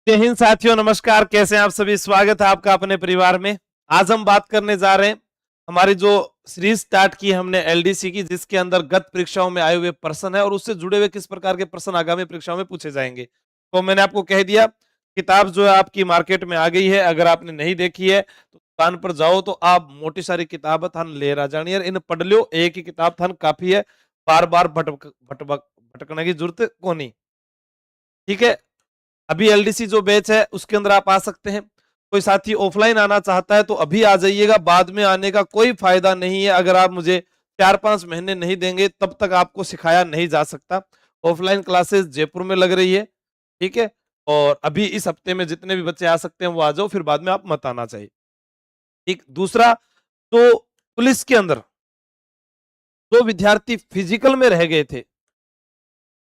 जय हिंद साथियों, नमस्कार। कैसे हैं आप सभी? स्वागत है आपका अपने परिवार में। आज हम बात करने जा रहे हैं हमारी जो सीरीज स्टार्ट की हमने एलडीसी की, जिसके अंदर गत परीक्षाओं में आए हुए प्रश्न है और उससे जुड़े हुए किस प्रकार के प्रश्न आगामी परीक्षाओं में पूछे जाएंगे। तो मैंने आपको कह दिया, किताब जो है आपकी मार्केट में आ गई है। अगर आपने नहीं देखी है तो दुकान पर जाओ, तो आप मोटी सारी किताब थान ले रा जानी है, इन पढ़ लो। एक ही किताब थान काफी है, बार बार भटकने की जरूरत को नहीं। ठीक है। अभी एलडीसी जो बैच है उसके अंदर आप आ सकते हैं। कोई साथी ऑफलाइन आना चाहता है तो अभी आ जाइएगा, बाद में आने का कोई फायदा नहीं है। अगर आप मुझे 4-5 महीने नहीं देंगे तब तक आपको सिखाया नहीं जा सकता। ऑफलाइन क्लासेस जयपुर में लग रही है। ठीक है। और अभी इस हफ्ते में जितने भी बच्चे आ सकते हैं वो आ जाओ, फिर बाद में आप मत आना चाहिए। ठीक। दूसरा, तो पुलिस के अंदर जो विद्यार्थी फिजिकल में रह गए थे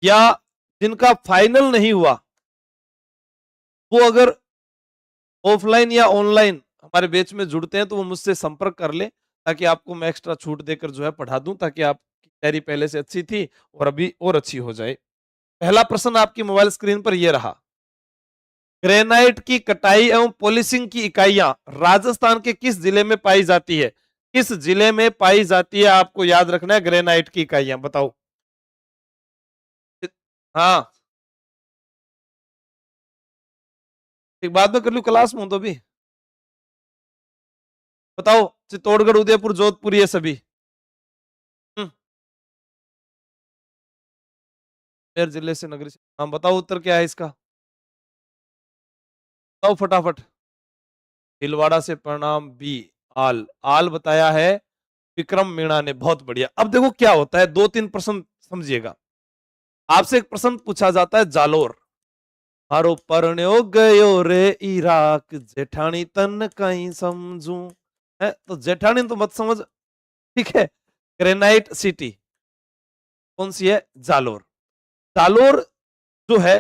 या जिनका फाइनल नहीं हुआ, वो अगर ऑफलाइन या ऑनलाइन हमारे बैच में जुड़ते हैं तो वो मुझसे संपर्क कर ले, ताकि आपको मैं एक्स्ट्रा छूट देकर जो है पढ़ा दूं, ताकि आपकी तैयारी पहले से अच्छी थी और अभी और अच्छी हो जाए। पहला प्रश्न आपकी मोबाइल स्क्रीन पर यह रहा। ग्रेनाइट की कटाई एवं पॉलिशिंग की इकाइयां राजस्थान के किस जिले में पाई जाती है? किस जिले में पाई जाती है आपको याद रखना है। ग्रेनाइट की इकाइयां बताओ। हाँ, एक बाद में कर लू, क्लास में हूं तो भी बताओ। चित्तौड़गढ़, उदयपुर, जोधपुर, ये सभी। हम्म, मेर जिले से, नगरी से। हाँ बताओ, उत्तर क्या है इसका? बताओ फटाफट। भीलवाड़ा से प्रणाम बी। आल आल बताया है विक्रम मीणा ने। बहुत बढ़िया। अब देखो क्या होता है, 2-3 प्रश्न समझिएगा। आपसे एक प्रश्न पूछा जाता है, जालोर हारो परण्यो गयो रे इराक, जेठानी तन कहीं समझू है, तो जेठानी तो मत समझ। ठीक है। ग्रेनाइट सिटी कौन सी है? जालोर। जालोर जो है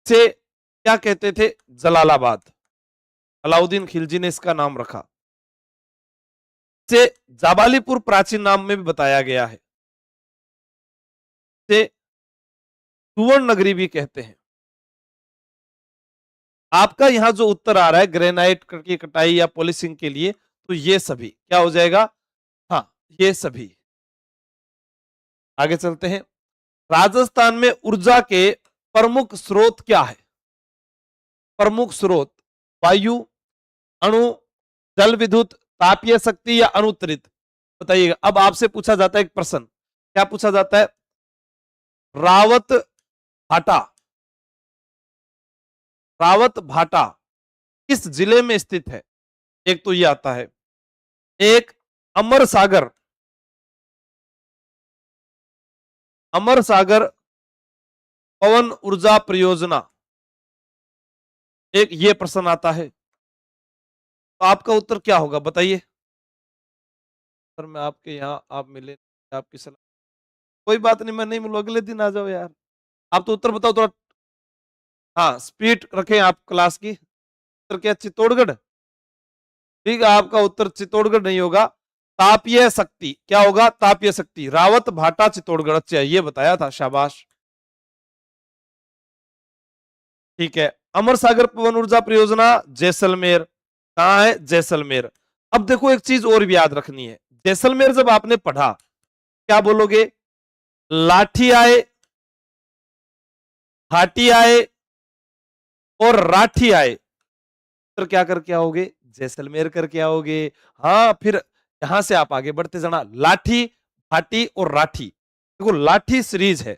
से क्या कहते थे? जलालाबाद। अलाउद्दीन खिलजी ने इसका नाम रखा। से जाबालीपुर प्राचीन नाम में भी बताया गया है। से सुवर्ण नगरी भी कहते हैं। आपका यहां जो उत्तर आ रहा है ग्रेनाइट की कटाई या पॉलिशिंग के लिए, तो ये सभी क्या हो जाएगा? हाँ, ये सभी। आगे चलते हैं। राजस्थान में ऊर्जा के प्रमुख स्रोत क्या है? प्रमुख स्रोत वायु, अणु, जल विद्युत, तापीय शक्ति या अनुत्तरित? बताइएगा। अब आपसे पूछा जाता है एक प्रश्न, क्या पूछा जाता है? रावत भाटा, रावत भाटा किस जिले में स्थित है? एक तो ये आता है। एक, अमर सागर, अमर सागर पवन ऊर्जा परियोजना, एक ये प्रश्न आता है। तो आपका उत्तर क्या होगा बताइए। सर मैं आपके यहाँ, आप मिले, आपकी सलाह। कोई बात नहीं, मैं नहीं मिलूँ, अगले दिन आ जाओ यार। आप तो उत्तर बताओ थोड़ा। हाँ, स्पीड रखें आप क्लास की। उत्तर क्या? चित्तौड़गढ़। ठीक है, आपका उत्तर चित्तौड़गढ़ नहीं होगा, तापीय शक्ति। क्या होगा? तापीय शक्ति। रावत भाटा चित्तौड़गढ़। अच्छा, ये बताया था, शाबाश। ठीक है। अमर सागर पवन ऊर्जा परियोजना जैसलमेर। कहाँ है? जैसलमेर। अब देखो एक चीज और भी याद रखनी है। जैसलमेर जब आपने पढ़ा, क्या बोलोगे? लाठी आए, हाटी आए और राठी आए, तो क्या करके आओगे? जैसलमेर करके आओगे। हाँ, फिर यहां से आप आगे बढ़ते जाना। लाठी, हाटी और राठी। देखो, लाठी सीरीज है।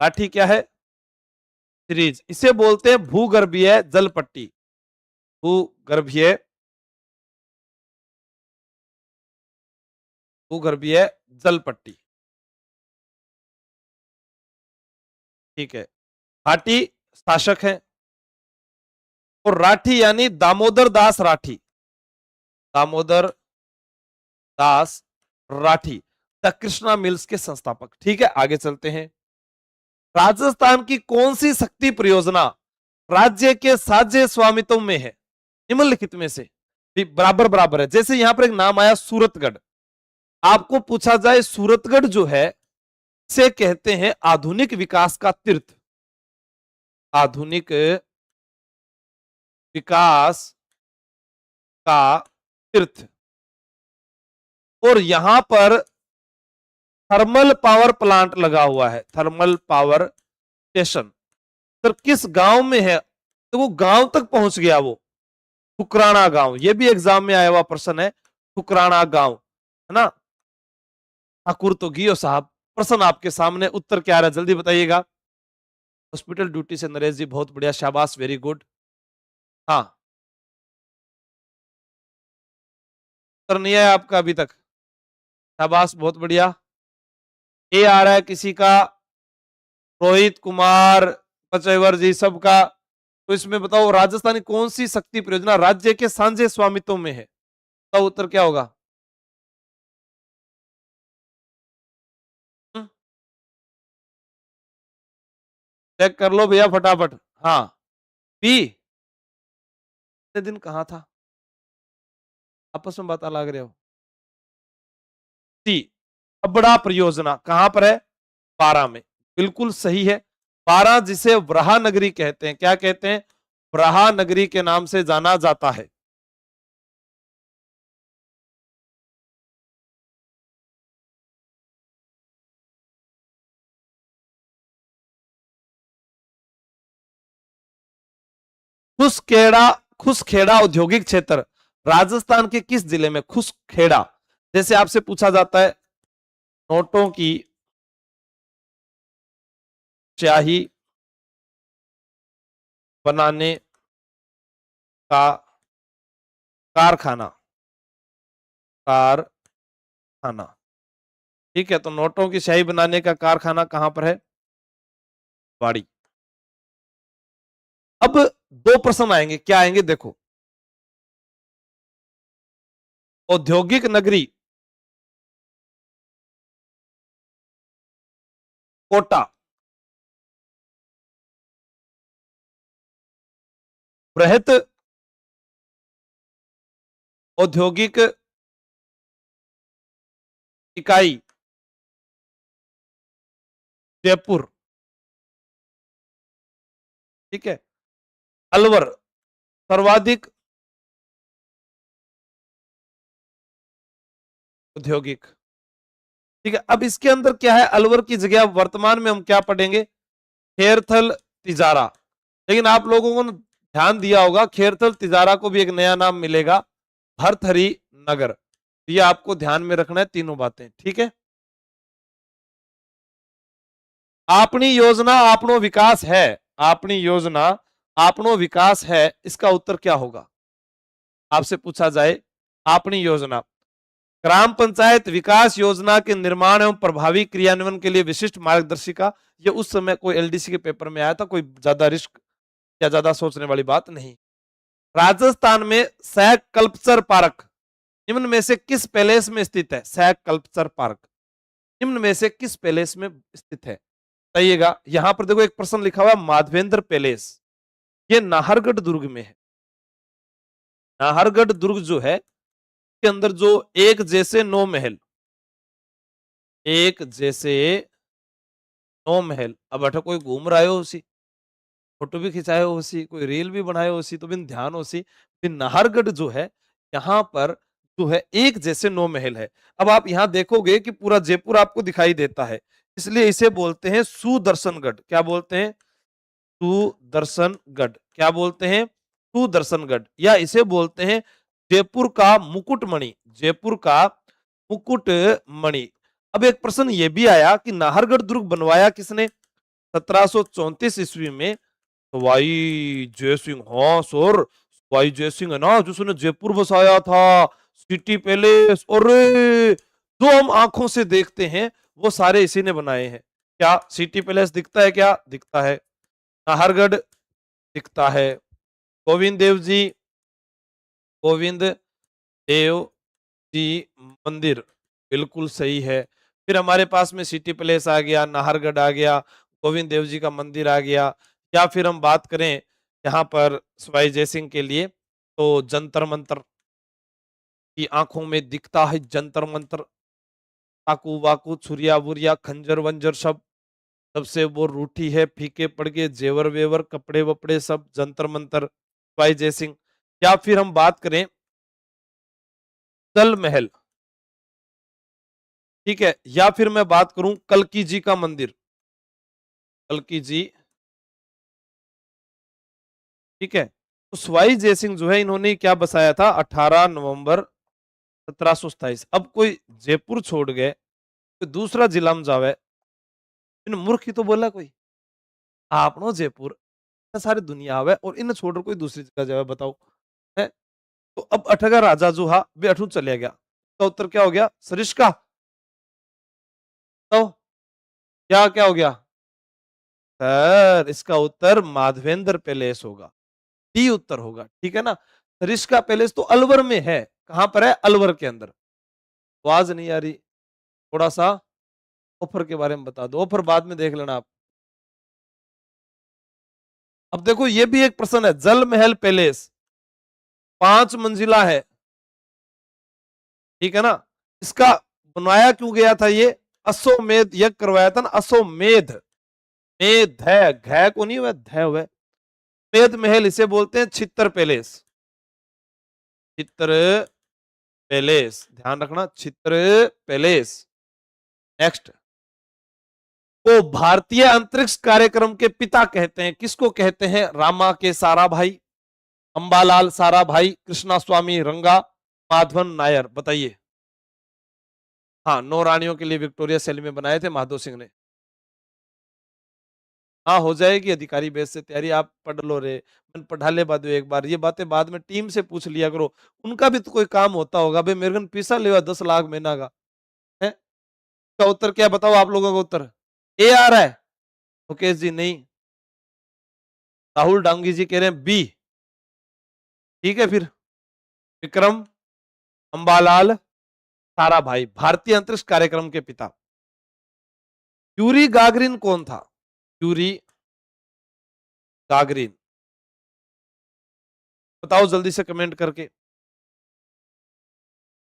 लाठी क्या है? सीरीज। इसे बोलते हैं भूगर्भीय जल पट्टी। भूगर्भीय, भूगर्भीय जल पट्टी। ठीक है। हाटी शासक है और राठी यानी दामोदर दास राठी, दामोदर दास राठी, द कृष्णा मिल्स के संस्थापक। ठीक है, आगे चलते हैं। राजस्थान की कौन सी शक्ति परियोजना राज्य के साझे स्वामित्व में है? निम्नलिखित में से भी बराबर बराबर है। जैसे यहां पर एक नाम आया सूरतगढ़, आपको पूछा जाए सूरतगढ़ जो है से कहते हैं आधुनिक विकास का तीर्थ। आधुनिक विकास का तीर्थ। और यहां पर थर्मल पावर प्लांट लगा हुआ है, थर्मल पावर स्टेशन। सर किस गांव में है? तो वो गांव तक पहुंच गया वो, ठुकराना गांव। ये भी एग्जाम में आया हुआ प्रश्न है, ठुकराना गांव, है ना। ठाकुर तो गियो साहब। प्रश्न आपके सामने, उत्तर क्या आ रहा है जल्दी बताइएगा। हॉस्पिटल ड्यूटी से नरेश जी, बहुत बढ़िया, शाबाश, वेरी गुड। हाँ, उत्तर नहीं है आपका अभी तक, शाबाश, बहुत बढ़िया। ए आ रहा है किसी का, रोहित कुमार पचेवर जी सबका। तो इसमें बताओ, राजस्थानी कौन सी शक्ति परियोजना राज्य के साझे स्वामित्व में है? तो उत्तर क्या होगा? हम्म, चेक कर लो भैया फटाफट। हाँ, बी। दिन कहा था, आपस में बता लग रहे हो। सी, अबड़ा परियोजना कहां पर है? बारा में, बिल्कुल सही है। बारा जिसे वराह नगरी कहते हैं, क्या कहते हैं? वराह नगरी के नाम से जाना जाता है। खुसखेड़ा, खुसखेड़ा औद्योगिक क्षेत्र राजस्थान के किस जिले में? खुसखेड़ा, जैसे आपसे पूछा जाता है नोटों की स्याही बनाने का कारखाना, कारखाना, ठीक है। तो नोटों की स्याही बनाने का कारखाना कहां पर है? वाड़ी। अब दो प्रश्न आएंगे, क्या आएंगे देखो। औद्योगिक नगरी कोटा, बृहत औद्योगिक इकाई जयपुर, ठीक है। अलवर, सर्वाधिक औद्योगिक, ठीक है। अब इसके अंदर क्या है, अलवर की जगह वर्तमान में हम क्या पढ़ेंगे? खेरथल तिजारा। लेकिन आप लोगों को ध्यान दिया होगा, खेरथल तिजारा को भी एक नया नाम मिलेगा, भरथरी नगर। ये आपको ध्यान में रखना है, तीनों बातें, ठीक है। अपनी योजना आपनो विकास है, अपनी योजना आपनो विकास है, इसका उत्तर क्या होगा? आपसे पूछा जाए, अपनी योजना, ग्राम पंचायत विकास योजना के निर्माण एवं प्रभावी क्रियान्वयन के लिए विशिष्ट मार्गदर्शिका। ये उस समय कोई एलडीसी के पेपर में आया था, कोई ज्यादा रिस्क या ज्यादा सोचने वाली बात नहीं। राजस्थान में सैक कल्पचर पार्क निम्न में से किस पैलेस में स्थित है? सैक कल्पचर पार्क निम्न में से किस पैलेस में स्थित है? बताइएगा। यहां पर देखो एक प्रश्न लिखा हुआ माधवेंद्र पैलेस, ये नाहरगढ़ दुर्ग में है। नाहरगढ़ दुर्ग जो है, के अंदर जो एक जैसे 9 महल, एक जैसे 9 महल, अब अठ कोई घूम रहा हो उसी, फोटो भी खिंचाए हो उसी, कोई रील भी बनाए हो उसी, तो बिन ध्यान हो उसी। बिन नाहरगढ़ जो है, यहाँ पर जो है एक जैसे 9 महल है। अब आप यहाँ देखोगे कि पूरा जयपुर आपको दिखाई देता है, इसलिए इसे बोलते हैं सुदर्शनगढ़। क्या बोलते हैं? सुदर्शनगढ़। क्या बोलते हैं? सुदर्शनगढ़, या इसे बोलते हैं जयपुर का मुकुटमणि, जयपुर का मुकुटमणि। अब एक प्रश्न ये भी आया कि नाहरगढ़ दुर्ग बनवाया किसने? 1734 ईस्वी में सवाई जय सिंह। हाँ सर, सवाई जय सिंह है ना, जिसने जयपुर बसाया था, सिटी पैलेस, और जो हम आंखों से देखते हैं वो सारे इसी ने बनाए हैं। क्या सिटी पैलेस दिखता है? क्या दिखता है? नाहरगढ़ दिखता है। गोविंद देव जी, गोविंद देव जी मंदिर, बिल्कुल सही है। फिर हमारे पास में सिटी पैलेस आ गया, नाहरगढ़ आ गया, गोविंद देव जी का मंदिर आ गया। या फिर हम बात करें यहाँ पर सवाई जयसिंह के लिए, तो जंतर मंतर की आंखों में दिखता है, जंतर मंतर, चाकू वाकू छुरिया वुरिया खंजर वंजर सब तब से वो रूठी है, फीके पड़ गए जेवर वेवर, कपड़े वपड़े सब, जंतर मंतर, भाई जयसिंह। या फिर हम बात करें जल महल, ठीक है, या फिर मैं बात करूं कल्की जी का मंदिर, कल्की जी, ठीक है। तो सवाई जयसिंह जो है इन्होंने क्या बसाया था 18 नवंबर 1727। अब कोई जयपुर छोड़ गए, कोई दूसरा जिला में जावे, इन मूर्ख ही तो बोला कोई, आपनो जयपुर सारी दुनिया आवे और इन छोड़कर कोई दूसरी जगह जावे, बताओ है। तो अब अठगा राजा जो हा वे अठू चले गया, तो उत्तर क्या हो गया सरिश्का, तो क्या क्या हो गया सर, इसका उत्तर माधवेंद्र पैलेस होगा, डी उत्तर होगा, ठीक है ना। सरिश्का पैलेस तो अलवर में है, कहां पर है, अलवर के अंदर। आवाज नहीं आ रही, थोड़ा सा ऑफर के बारे में बता दो, ऑफर बाद में देख लेना आप। अब देखो ये भी एक प्रश्न है, जल महल पैलेस 5 मंजिला है, ठीक है ना। इसका बनवाया क्यों गया था, ये अश्वमेध यज्ञ करवाया था ना, अश्वमेध, मेध है, घ को नहीं हुआ, ध हुआ, मेध महल इसे बोलते हैं, चित्र पैलेस, चित्र पैलेस, ध्यान रखना, चित्र पैलेस। नेक्स्ट, को भारतीय अंतरिक्ष कार्यक्रम के पिता कहते हैं, किसको कहते हैं, रामा के सारा भाई, अंबालाल सारा भाई, कृष्णा स्वामी रंगा, माधवन नायर, बताइए। हाँ, 9 रानियों के लिए विक्टोरिया शैली में बनाए थे माधव सिंह ने। हाँ, हो जाएगी अधिकारी बेस से तैयारी, आप पढ़ लो रे, मैंने पढ़ा ले बाद में, एक बार ये बातें बाद में टीम से पूछ लिया करो, उनका भी तो कोई काम होता होगा भाई, मेरे को पैसा लेवा 10 लाख महीना का है। का उत्तर क्या, बताओ आप लोगों का उत्तर, ए आ रहा है, मुकेश जी नहीं, राहुल डांगी जी कह रहे हैं बी, ठीक है फिर, विक्रम, अंबालाल सारा भाई, भारतीय अंतरिक्ष कार्यक्रम के पिता। यूरी गागरिन कौन था, यूरी गागरिन, बताओ जल्दी से कमेंट करके।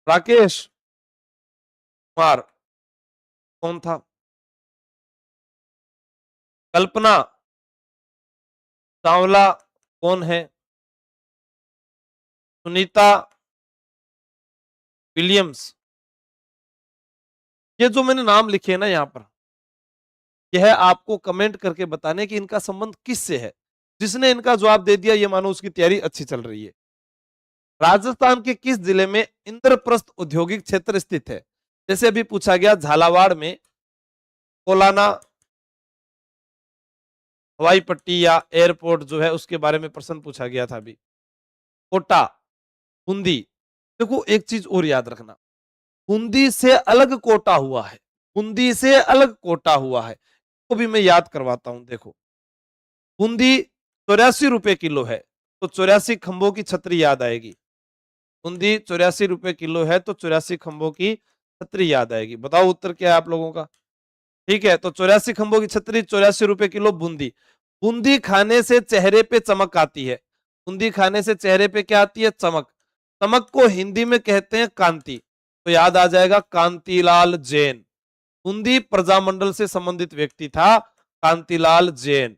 राकेश कुमार कौन था, कल्पना चावला कौन है, सुनीता विलियम्स, ये जो मैंने नाम लिखे हैं ना यहाँ पर, यह आपको कमेंट करके बताने कि इनका संबंध किससे है, जिसने इनका जवाब दे दिया ये मानो उसकी तैयारी अच्छी चल रही है। राजस्थान के किस जिले में इंद्रप्रस्थ औद्योगिक क्षेत्र स्थित है, जैसे अभी पूछा गया झालावाड़ में कोलाना हवाई पट्टी या एयरपोर्ट जो है उसके बारे में प्रश्न पूछा गया था अभी, कोटा, बूंदी। देखो एक चीज और याद रखना, बूंदी से अलग कोटा हुआ है, बूंदी से अलग कोटा हुआ है, तो भी मैं याद करवाता हूं। देखो बूंदी 84 रुपए किलो है, तो 84 खंभों की छतरी याद आएगी, बूंदी 84 रुपए किलो है तो 84 खंभों की छतरी याद आएगी, बताओ उत्तर क्या है आप लोगों का। ठीक है, तो 84 खंभों की छतरी, 84 रुपए किलो बूंदी। बूंदी खाने से चेहरे पे चमक आती है, बूंदी खाने से चेहरे पे क्या आती है, चमक, चमक को हिंदी में कहते हैं कांति, तो याद आ जाएगा कांतिलाल जैन, बूंदी प्रजामंडल से संबंधित व्यक्ति था कांतिलाल जैन।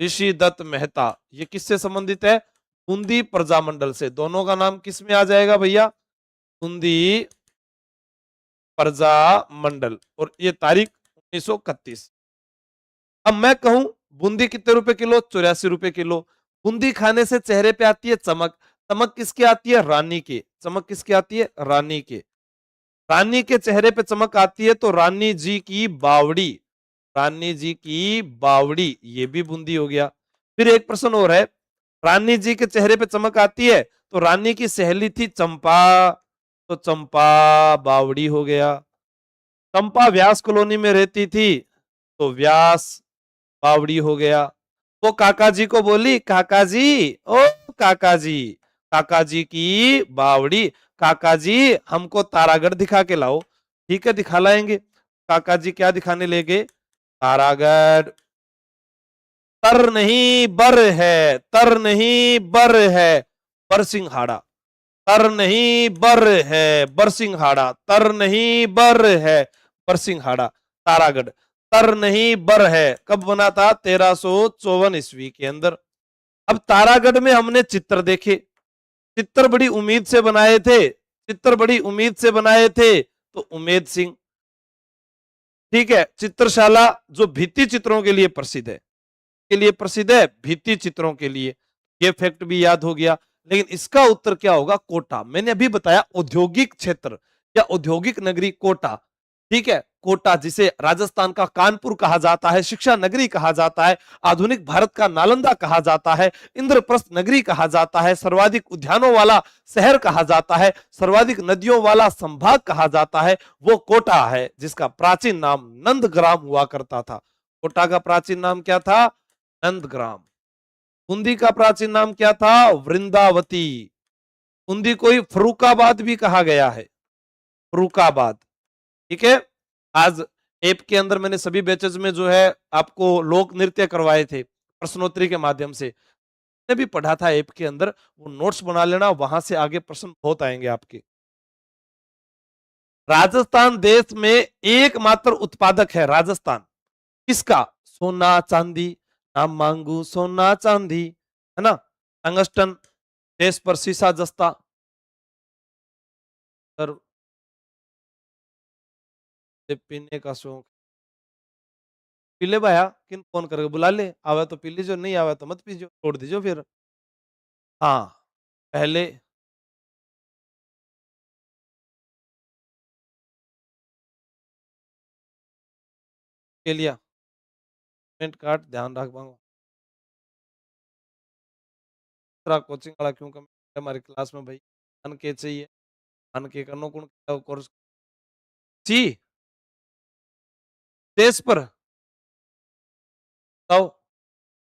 ऋषि दत्त मेहता, ये किससे संबंधित है, बूंदी प्रजामंडल से, दोनों का नाम किस में आ जाएगा भैया, बूंदी प्रजामंडल, और ये तारीख 1931। अब मैं कहूं बूंदी कितने रुपए किलो, 84 रुपए किलो। बूंदी खाने से चेहरे पे आती है चमक, चमक किसकी आती है, रानी की, चमक किसकी आती है, रानी के, रानी के चेहरे पे चमक आती है तो रानी जी की बावड़ी, रानी जी की बावड़ी, ये भी बूंदी हो गया। फिर एक प्रश्न और है, रानी जी के चेहरे पे चमक आती है तो रानी की सहेली थी चंपा, तो चंपा बावड़ी हो गया। चंपा व्यास कॉलोनी में रहती थी तो व्यास बावड़ी हो गया। वो काका जी को बोली, काका जी, ओ काका जी, काका जी की बावड़ी, काका जी हमको तारागढ़ दिखा के लाओ, ठीक है दिखा लाएंगे। काका जी क्या दिखाने ले गए, तारागढ़, तर नहीं बर है, तर नहीं बर है बरसिंघाड़ा, तर नहीं बर है बरसिंघाड़ा, तर नहीं बर है बरसिंघाड़ा, तारागढ़। तर नहीं बर है। कब बना था? 1354 ईस्वी के अंदर। अब तारागढ़ में हमने चित्र देखे, चित्र बड़ी उम्मीद से बनाए थे, चित्र बड़ी उम्मीद से बनाए थे, तो उमेद सिंह। ठीक है, चित्रशाला जो भित्ति चित्रों के लिए प्रसिद्ध है, के लिए प्रसिद्ध है भित्ति चित्रों के लिए, ये फैक्ट भी याद हो गया। लेकिन इसका उत्तर क्या होगा? कोटा। मैंने अभी बताया औद्योगिक क्षेत्र या औद्योगिक नगरी कोटा। ठीक है, कोटा जिसे राजस्थान का कानपुर कहा जाता है, शिक्षा नगरी कहा जाता है, आधुनिक भारत का नालंदा कहा जाता है, इंद्रप्रस्थ नगरी कहा जाता है, सर्वाधिक उद्यानों वाला शहर कहा जाता है, सर्वाधिक नदियों वाला संभाग कहा जाता है, वो कोटा है, जिसका प्राचीन नाम नंदग्राम हुआ करता था। कोटा का प्राचीन नाम क्या था? नंदग्राम। बूंदी का प्राचीन नाम क्या था? वृंदावती। बूंदी को ही फरुखाबाद भी कहा गया है, फरुखाबाद। ठीक है, आज ऐप के अंदर मैंने सभी बैचेज में जो है आपको लोक नृत्य करवाए थे प्रश्नोत्तरी के माध्यम से, मैंने भी पढ़ा था ऐप के अंदर, वो नोट्स बना लेना, वहां से आगे प्रश्न बहुत आएंगे आपके। राजस्थान देश में एकमात्र उत्पादक है, राजस्थान किसका? सोना चांदी, ना मांगू सोना चांदी, है ना, टंगस्टन, देश पर शीशा जस्ता। सर पीने का शौक, पी ले भाया, किन फोन करके बुला ले, आवे तो पी लीजिए, नहीं आवे तो मत पीजिए, छोड़ दीजिए फिर। हाँ, पहले के लिया पेमेंट कार्ड ध्यान रख पाऊंगा। दूसरा कोचिंग वाला क्यों कम हमारी क्लास में भाई, अन के चाहिए, अन के करनो कौन कोर्स जी देश पर। बताओ,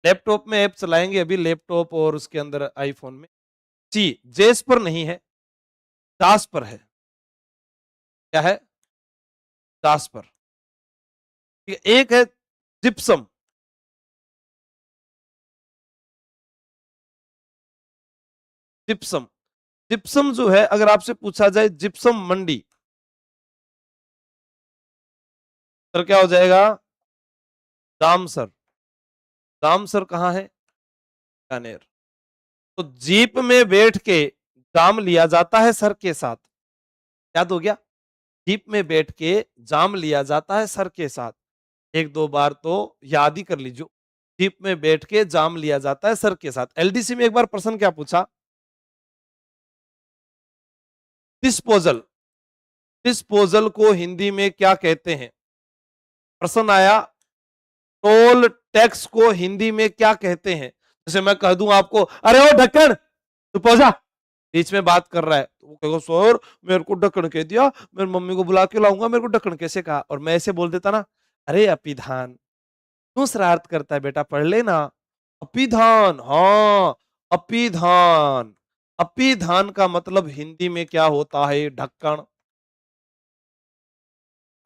लैपटॉप में ऐप चलाएंगे अभी, लैपटॉप और उसके अंदर आईफोन में। जी जेस पर नहीं है, दास पर है। क्या है? दास पर। ठीक है, एक है जिप्सम। जिप्सम, जिप्सम जो है, अगर आपसे पूछा जाए जिप्सम मंडी, तो क्या हो जाएगा? दामसर। दामसर कहाँ है? बीकानेर। तो जीप में बैठ के जाम लिया जाता है सर के साथ, याद हो गया? जीप में बैठ के जाम लिया जाता है सर के साथ, एक दो बार तो याद ही कर लीजिए। जीप में बैठ के जाम लिया जाता है सर के साथ। एलडीसी में एक बार प्रश्न क्या पूछा? डिस्पोजल, डिस्पोजल को हिंदी में क्या कहते हैं? प्रश्न आया, टोल टैक्स को हिंदी में क्या कहते हैं? जैसे मैं कह दूं आपको, अरे ओ ढक्कन तू पहुंचा, बीच में बात कर रहा है, तो वो कहेगा सर मेरे को ढक्कन कह दिया, मेरी मम्मी को बुला के लाऊंगा, मेरे को ढक्कन कैसे कहा? और मैं ऐसे बोल देता ना, अरे अपिधान, क्यों शरारत करता है बेटा, पढ़ लेना। अपिधान, हाँ अपिधान। अपिधान का मतलब हिंदी में क्या होता है? ढक्कन।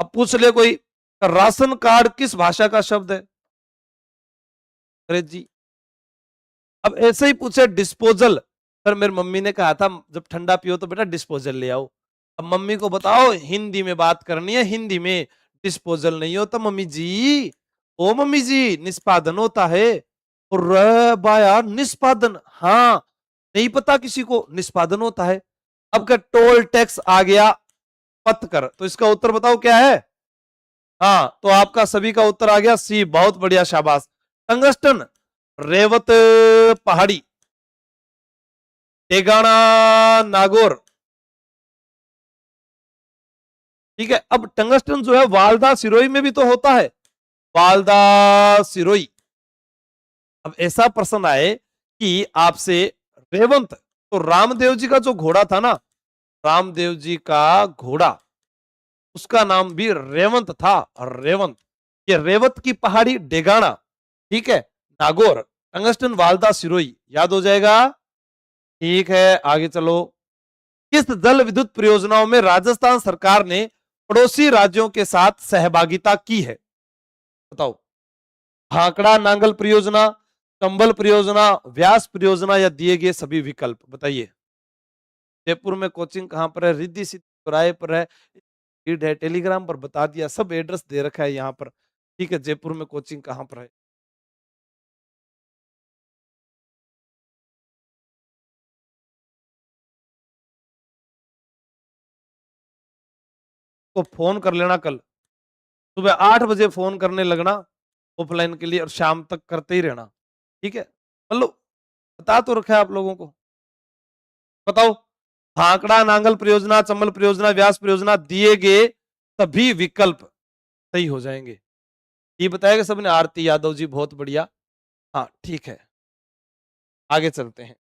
अब पूछ ले कोई, राशन कार्ड किस भाषा का शब्द है? अंग्रेजी। अब ऐसे ही पूछे डिस्पोजल, सर मेरी मम्मी ने कहा था जब ठंडा पियो तो बेटा डिस्पोजल ले आओ। अब मम्मी को बताओ हिंदी में बात करनी है, हिंदी में डिस्पोजल नहीं होता मम्मी जी, ओ मम्मी जी निष्पादन होता है। और बाया निष्पादन, हाँ नहीं पता किसी को, निष्पादन होता है। अब का टोल टैक्स आ गया पत कर, तो इसका उत्तर बताओ क्या है? हाँ, तो आपका सभी का उत्तर आ गया सी, बहुत बढ़िया शाबाश। टंगस्टन, रेवत पहाड़ी, तेगाना, नागौर। ठीक है, अब टंगस्टन जो है वालदा सिरोही में भी तो होता है, वालदा सिरोही। अब ऐसा प्रश्न आए कि आपसे रेवंत, तो रामदेव जी का जो घोड़ा था ना, रामदेव जी का घोड़ा, उसका नाम भी रेवंत था, रेवंत। ये रेवत की पहाड़ी डेगाना, ठीक है, नागौर, टंगस्टन, वालदा सिरोही, याद हो जाएगा। ठीक है, आगे चलो। किस जल विद्युत परियोजनाओं में राजस्थान सरकार ने पड़ोसी राज्यों के साथ सहभागिता की है? बताओ, भाखड़ा नांगल परियोजना, कंबल परियोजना, व्यास परियोजना, या दिए गए सभी विकल्प बताइए। जयपुर में कोचिंग कहां पर है? रिद्धि सिद्धि चौराहे पर है, है टेलीग्राम पर बता दिया, सब एड्रेस दे रखा है यहाँ पर। ठीक है, जयपुर में कोचिंग कहाँ पर है? तो फोन कर लेना कल सुबह 8 बजे, फोन करने लगना ऑफलाइन के लिए, और शाम तक करते ही रहना। ठीक है, मतलब बता तो रखा है आप लोगों को। बताओ, भांकड़ा नांगल परियोजना, चंबल परियोजना, व्यास परियोजना दिए गए सभी विकल्प सही हो जाएंगे। ये बताएगा सबने। आरती यादव जी, बहुत बढ़िया। हाँ ठीक है, आगे चलते हैं।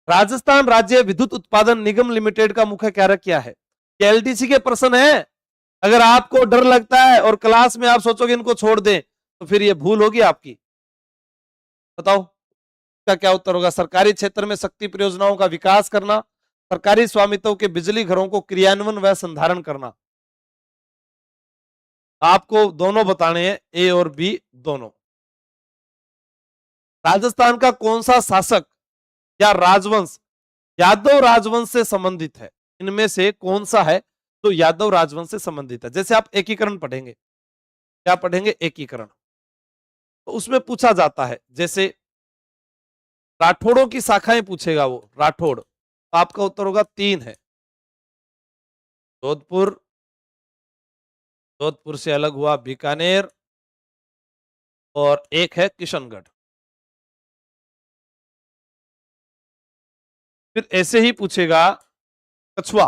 राजस्थान राज्य विद्युत उत्पादन निगम लिमिटेड का मुख्य कार्य क्या है? क्या एलडीसी के प्रश्न है? अगर आपको डर लगता है और क्लास में आप सोचोगे इनको छोड़ दें, तो फिर ये भूल होगी आपकी। बताओ इसका क्या उत्तर होगा? सरकारी क्षेत्र में शक्ति परियोजनाओं का विकास करना, सरकारी स्वामित्व के बिजली घरों को क्रियान्वयन व संधारण करना। आपको दोनों बताने हैं, ए और बी दोनों। राजस्थान का कौन सा शासक या राजवंश यादव राजवंश से संबंधित है? इनमें से कौन सा है तो यादव राजवंश से संबंधित है? जैसे आप एकीकरण पढ़ेंगे, क्या पढ़ेंगे? एकीकरण। तो उसमें पूछा जाता है, जैसे राठौड़ों की शाखाएं पूछेगा वो, राठौड़, तो आपका उत्तर होगा 3 है। जोधपुर, जोधपुर से अलग हुआ बीकानेर, और एक है किशनगढ़। फिर ऐसे ही पूछेगा कछुआ,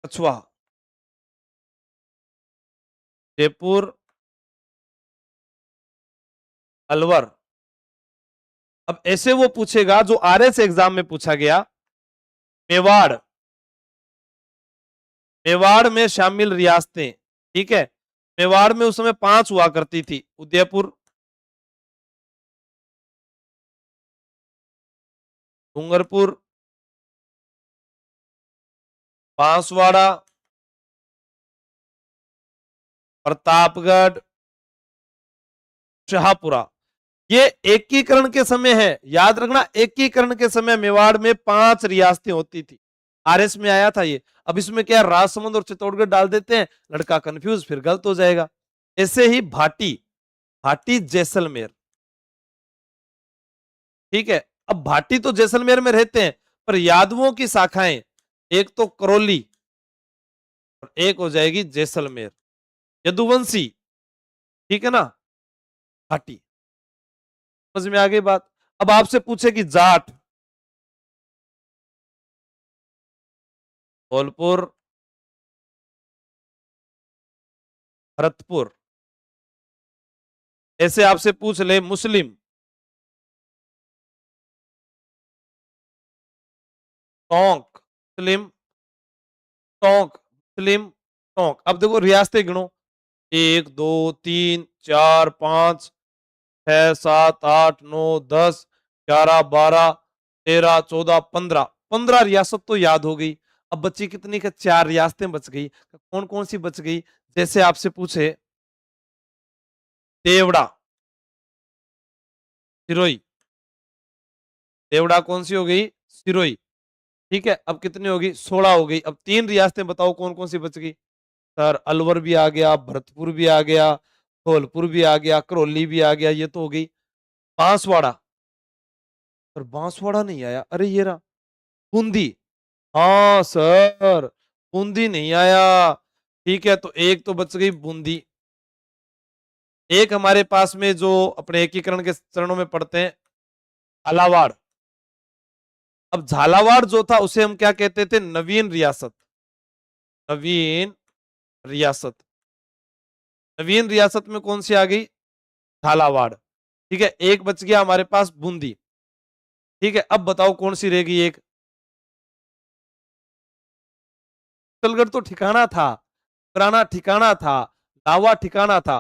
कछुआ जयपुर, अलवर। अब ऐसे वो पूछेगा जो आरएस एग्जाम में पूछा गया, मेवाड़, मेवाड़ में शामिल रियासतें। ठीक है, मेवाड़ में उस समय 5 हुआ करती थी। उदयपुर, डूंगरपुर, बांसवाड़ा, प्रतापगढ़, शाहपुरा। ये एकीकरण के समय है, याद रखना, एकीकरण के समय मेवाड़ में 5 रियासतें होती थी। आरएस में आया था ये। अब इसमें क्या राजसमंद और चित्तौड़गढ़ डाल देते हैं, लड़का कंफ्यूज, फिर गलत हो जाएगा। ऐसे ही भाटी, भाटी जैसलमेर। ठीक है, अब भाटी तो जैसलमेर में रहते हैं, पर यादवों की शाखाएं एक तो करौली और एक हो जाएगी जैसलमेर, यदुवंशी। ठीक है ना, भाटी। समझ में आ गई बात? अब आपसे पूछे कि जाट, धौलपुर, भरतपुर। ऐसे आपसे पूछ ले मुस्लिम, टोंक मुस्लिम, टोंक मुस्लिम, टोंक। अब देखो रियासतें गिनो, 1 2 3 4 5 6 7 8 9 10 11 12 13 14 15 रियासत तो याद हो गई। अब बची कितनी का? 4 रियासतें बच गई। कौन कौन सी बच गई? जैसे आपसे पूछे देवड़ा, सिरोही। देवड़ा कौन सी हो गई? सिरोही। ठीक है, अब कितनी होगी? 16 हो गई। अब 3 रियासतें बताओ कौन कौन सी बच गई? सर अलवर भी आ गया, भरतपुर भी आ गया, धौलपुर भी आ गया, करौली भी आ गया, ये तो हो गई। बांसवाड़ा, पर बांसवाड़ा नहीं आया। अरे ये रहा बूंदी। हाँ सर, बूंदी नहीं आया। ठीक है, तो एक तो बच गई बूंदी। एक हमारे पास में जो अपने एकीकरण के चरणों में पढ़ते हैं, झालावाड़। अब झालावाड़ जो था उसे हम क्या कहते थे? नवीन रियासत, नवीन रियासत। नवीन रियासत में कौन सी आ गई? झालावाड़। ठीक है, एक बच गया हमारे पास बूंदी। ठीक है, अब बताओ कौन सी रहेगी? एक चित्तौड़गढ़ तो ठिकाना था, पुराना ठिकाना था, लावा ठिकाना था।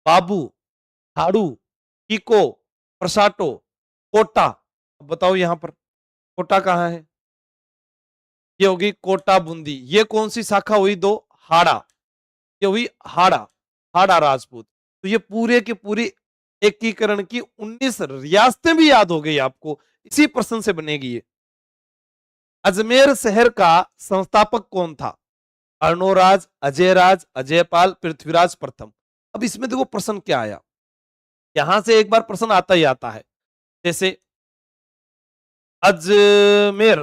बाबू, झाड़ू, कीको, प्रसाटो, कोटा। अब बताओ यहां पर कोटा कहां है? ये होगी कोटा बूंदी। ये कौन सी शाखा हुई? दो, हाड़ा। ये हुई हाड़ा, हाड़ा राजपूत। तो ये पूरे की पूरी एकीकरण की 19 रियासतें भी याद हो गई आपको, इसी प्रश्न से बनेगी ये। अजमेर शहर का संस्थापक कौन था? अर्णोराज, अजयराज, अजयपाल, पृथ्वीराज प्रथम। अब इसमें देखो प्रश्न क्या आया, यहां से एक बार प्रश्न आता ही आता है। जैसे अजमेर,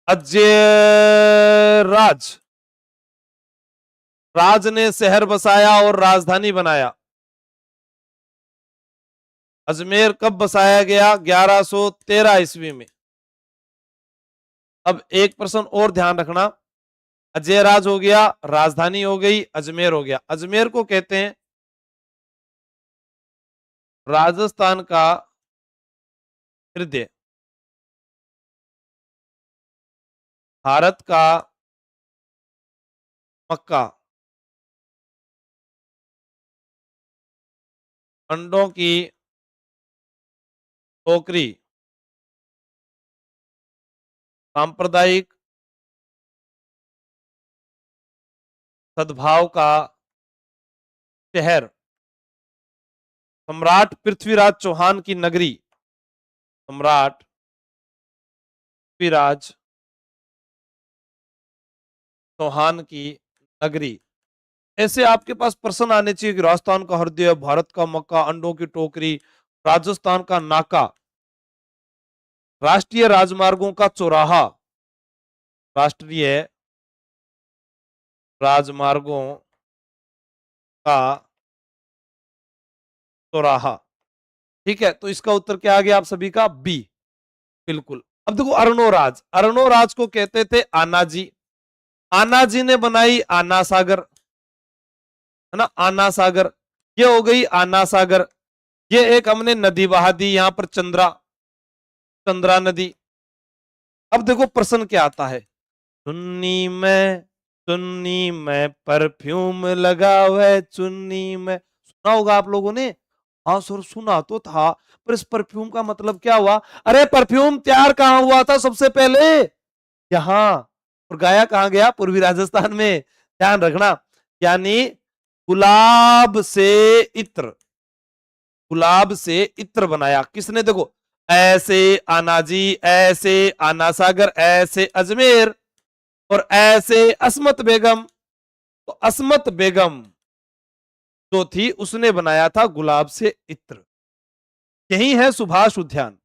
अजयराज, राज ने शहर बसाया और राजधानी बनाया। अजमेर कब बसाया गया? 1113 ईस्वी में। अब एक प्रश्न और ध्यान रखना, अजयराज हो गया, राजधानी हो गई, अजमेर हो गया। अजमेर को कहते हैं राजस्थान का हृदय, भारत का मक्का, अंडों की टोकरी, सांप्रदायिक सद्भाव का शहर, सम्राट पृथ्वीराज चौहान की नगरी, सम्राट पृथ्वीराज चौहान की नगरी। ऐसे आपके पास प्रश्न आने चाहिए कि राजस्थान का हृदय, भारत का मक्का, अंडों की टोकरी, राजस्थान का नाका, राष्ट्रीय राजमार्गों का चौराहा, राष्ट्रीय राजमार्गों का चौराहा। ठीक है, तो इसका उत्तर क्या आ गया आप सभी का? बी, बिल्कुल। अब देखो अर्णोराज, अर्णोराज को कहते थे आनाजी, आनाजी ने बनाई आना सागर, है ना, आना सागर, ये हो गई आना सागर। ये एक हमने नदी बहा दी यहां पर, चंद्रा, चंद्रा नदी। अब देखो प्रश्न क्या आता है, चुन्नी में परफ्यूम लगा हुआ है, चुन्नी में, सुना होगा आप लोगों ने। हाँ सर सुना तो था, पर इस परफ्यूम का मतलब क्या हुआ? अरे परफ्यूम तैयार कहां हुआ था सबसे पहले? यहाँ। और गाया कहां गया? पूर्वी राजस्थान में, ध्यान रखना। यानी गुलाब से इत्र, गुलाब से इत्र बनाया किसने? देखो, ऐसे आनाजी, ऐसे आना सागर, ऐसे अजमेर, और ऐसे अस्मत बेगम। तो अस्मत बेगम जो थी उसने बनाया था गुलाब से इत्र। यही है सुभाष उद्यान।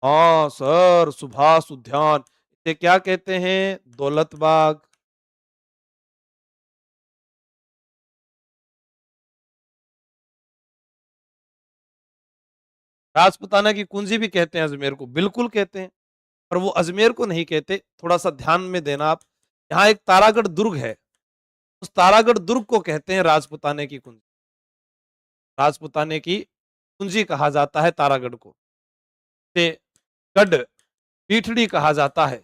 हाँ सर, सुभाष उद्यान, इसे क्या कहते हैं? दौलत बाग। राजपुताना की कुंजी भी कहते हैं अजमेर को, बिल्कुल कहते हैं, पर वो अजमेर को नहीं कहते। थोड़ा सा ध्यान में देना आप, यहाँ एक तारागढ़ दुर्ग है, उस तारागढ़ दुर्ग को कहते हैं राजपुताने की कुंजी, राजपुताने की कुंजी कहा जाता है तारागढ़ को। से गढ़ पीठड़ी कहा जाता है,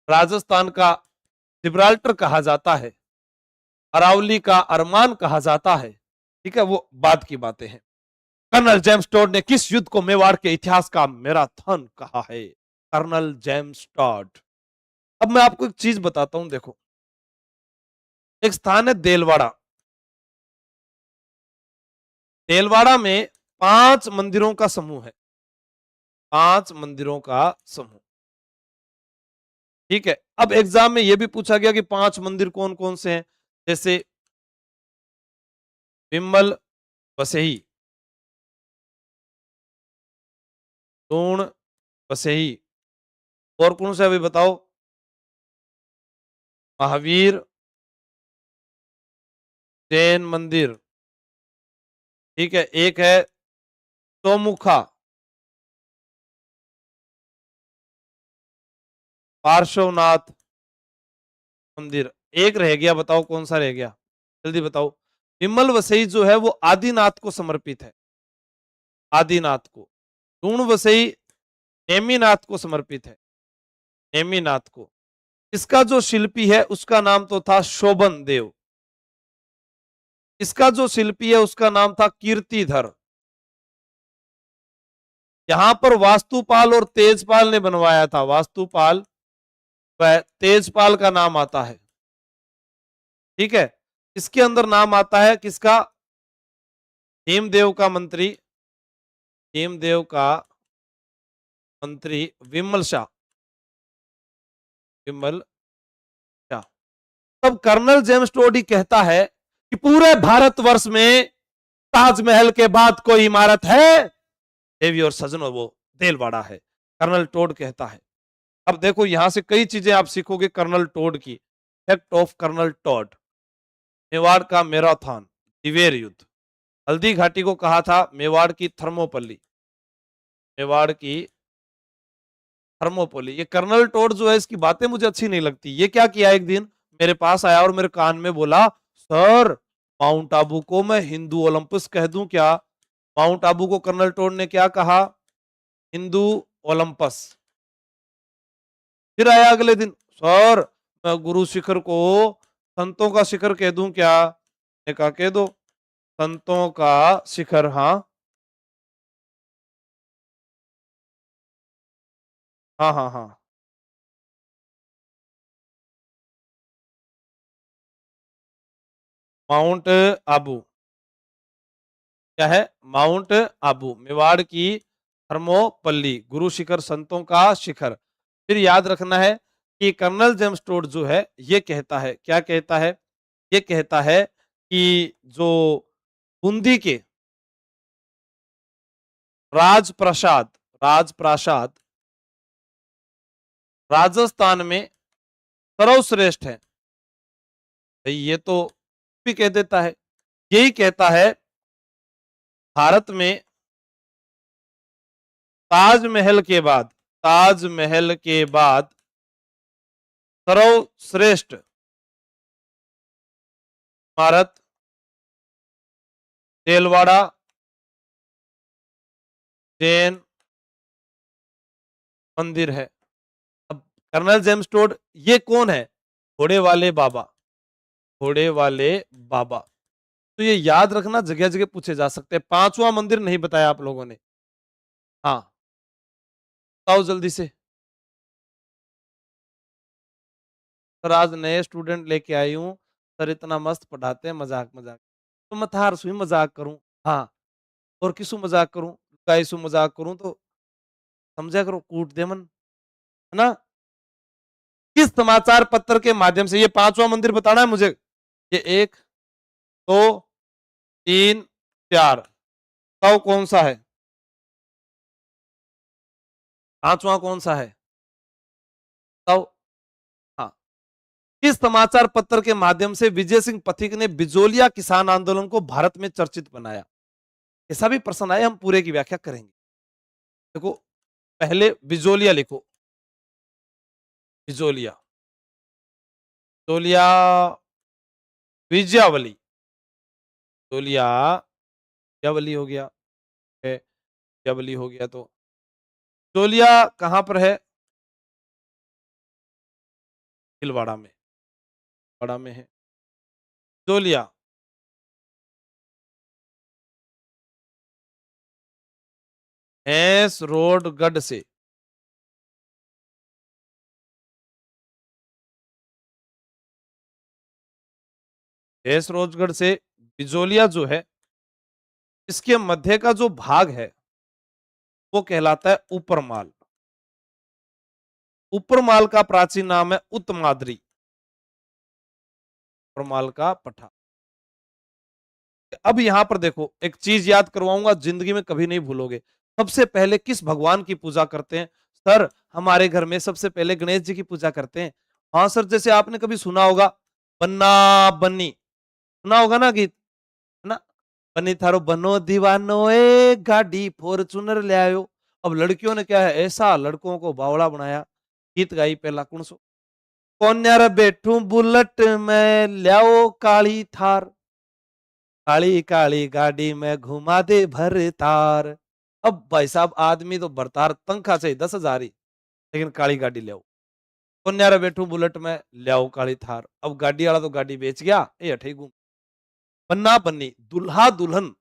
राजस्थान का जिब्राल्टर कहा जाता है, अरावली का अरमान कहा जाता है। ठीक है, वो बाद की बातें हैं। कर्नल जेम्स टॉड ने किस युद्ध को मेवाड़ के इतिहास का मैराथन कहा है? Colonel James Tod. अब मैं आपको एक चीज बताता हूं, देखो, एक स्थान है देलवाड़ा, देलवाड़ा में 5 मंदिरों का समूह है, 5 मंदिरों का समूह। ठीक है, अब एग्जाम में यह भी पूछा गया कि 5 मंदिर कौन कौन से हैं, जैसे विमल वसई, तूण वसई, और कौन सा अभी बताओ? महावीर जैन मंदिर। ठीक है, एक है तोमुखा, पार्श्वनाथ मंदिर। एक रह गया, बताओ कौन सा रह गया? जल्दी बताओ। विमल वसई जो है वो आदिनाथ को समर्पित है, आदिनाथ को। तूण वसई नेमिनाथ को समर्पित है, नेमिनाथ को। इसका जो शिल्पी है उसका नाम तो था शोभन देव, इसका जो शिल्पी है उसका नाम था कीर्तिधर। यहां पर वास्तुपाल और तेजपाल ने बनवाया था, वास्तुपाल व तेजपाल का नाम आता है। ठीक है, इसके अंदर नाम आता है किसका? हेमदेव का मंत्री, हेमदेव का मंत्री विमल शाह, विमल शाह। तब कर्नल जेम्स टोडी कहता है कि पूरे भारतवर्ष में ताजमहल के बाद कोई इमारत है, देवी और सजनों, वो देलवाड़ा है, कर्नल टोड कहता है। अब देखो यहां से कई चीजें आप सीखोगे कर्नल टोड की। Fact of colonel Tod, Mewar का मैराथन, दिवेर युद्ध, हल्दी घाटी को कहा था मेवाड़ की थर्मोपल्ली, मेवाड़ की थर्मोपोली। ये कर्नल टोड जो है, इसकी बातें मुझे अच्छी नहीं लगती। ये क्या किया, एक दिन मेरे पास आया और मेरे कान में बोला, सर माउंट आबू को मैं हिंदू ओलंपस कह दूं क्या? माउंट आबू को कर्नल टोड ने क्या कहा? हिंदू ओलंपस। फिर आया अगले दिन, सर मैं गुरु शिखर को संतों का शिखर कह दूं क्या? ने कहा कह दो, संतों का शिखर। हाँ हाँ हाँ हाँ, माउंट आबू क्या है? माउंट आबू, मेवाड़ की थर्मोपल्ली, गुरु शिखर, संतों का शिखर। फिर याद रखना है कि कर्नल जेम्स टोड जो है ये कहता है, क्या कहता है? ये कहता है कि जो बूंदी के राजप्रसाद, राजप्रासाद राजस्थान में सर्वश्रेष्ठ है। भाई ये तो भी कह देता है। यही कहता है भारत में ताजमहल के बाद, ताजमहल के बाद सर्वश्रेष्ठ इमारत देलवाड़ा जैन मंदिर है। अब कर्नल जेम्स टोड ये कौन है? घोड़े वाले बाबा, घोड़े वाले बाबा। तो ये याद रखना, जगह जगह पूछे जा सकते हैं। पांचवा मंदिर नहीं बताया आप लोगों ने। हाँ बताओ जल्दी से। सर आज नए स्टूडेंट लेके आई हूँ, सर इतना मस्त पढ़ाते हैं, मजाक मजाक। तो मैं थार सुई मजाक करूं। हाँ, और किसू मजाक करूं, गायसू मजाक करूं, तो समझा करो, कूट दे मन, है ना? किस समाचार पत्र के माध्यम से, ये पांचवा मंदिर बताना है मुझे। ये एक, दो, तीन, चार, बताओ कौन सा है? पांचवा कौन सा है? बताओ। हाँ, किस समाचार पत्र के माध्यम से विजय सिंह पथिक ने बिजोलिया किसान आंदोलन को भारत में चर्चित बनाया? ऐसा भी प्रश्न आया, हम पूरे की व्याख्या करेंगे। देखो, पहले बिजोलिया लिखो, बिजोलिया, बिजोलिया, विजयावली, बिजोलिया, विजयावली हो गया, विजयावली हो गया। तो बिजोलिया कहां पर है? भीलवाड़ा में, वाड़ा में है बिजोलिया। एस रोड गढ़ से, एस रोजगढ़ से बिजोलिया जो है, इसके मध्य का जो भाग है वो कहलाता है ऊपरमाल। ऊपरमाल का प्राचीन नाम है उत्तमाद्री, ऊपरमाल का पठा। अब यहां पर देखो, एक चीज याद करवाऊंगा, जिंदगी में कभी नहीं भूलोगे। सबसे पहले किस भगवान की पूजा करते हैं? सर हमारे घर में सबसे पहले गणेश जी की पूजा करते हैं। हाँ सर, जैसे आपने कभी सुना होगा बन्ना बन्नी, सुना होगा ना गीत, है ना? बनी थारो बनो दीवानो ए गाड़ी फॉर्चूनर ले आयो। अब लड़कियों ने क्या है, ऐसा लड़कों को बावड़ा बनाया। गीत गाई पहला कौन सो, कौन बैठू बुलेट में लियाओ काली थार, काली काली गाड़ी में घुमा दे भर तार। अब भाई साहब आदमी तो भरतार तंखा चाहिए 10,000 ही, लेकिन काली गाड़ी ले आओ। कौन बैठू बुलेट में ले आओ काली थार। अब गाड़ी वाला तो गाड़ी बेच गया, ये अठे घूम। बन्ना बन्नी, दुल्हा दुल्हन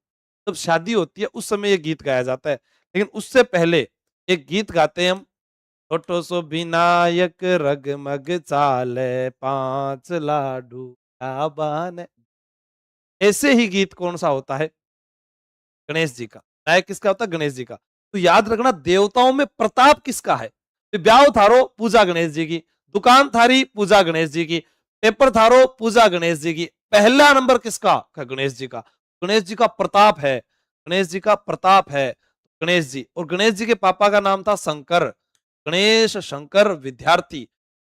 जब शादी होती है उस समय ये गीत गाया जाता है। लेकिन उससे पहले एक गीत गाते हैं हम, छोटो सो विनायक रगमग चाले पांच लाडू बान। ऐसे ही गीत कौन सा होता है? गणेश जी का। नायक किसका होता है? गणेश जी का। तो याद रखना, देवताओं में प्रताप किसका है? तो ब्याह थारो पूजा गणेश जी की, दुकान थारी पूजा गणेश जी की, पेपर थारो पूजा गणेश जी की। पहला नंबर किसका? गणेश जी का। गणेश जी का प्रताप है, गणेश जी का प्रताप है गणेश जी। और गणेश जी के पापा का नाम था शंकर, गणेश शंकर विद्यार्थी,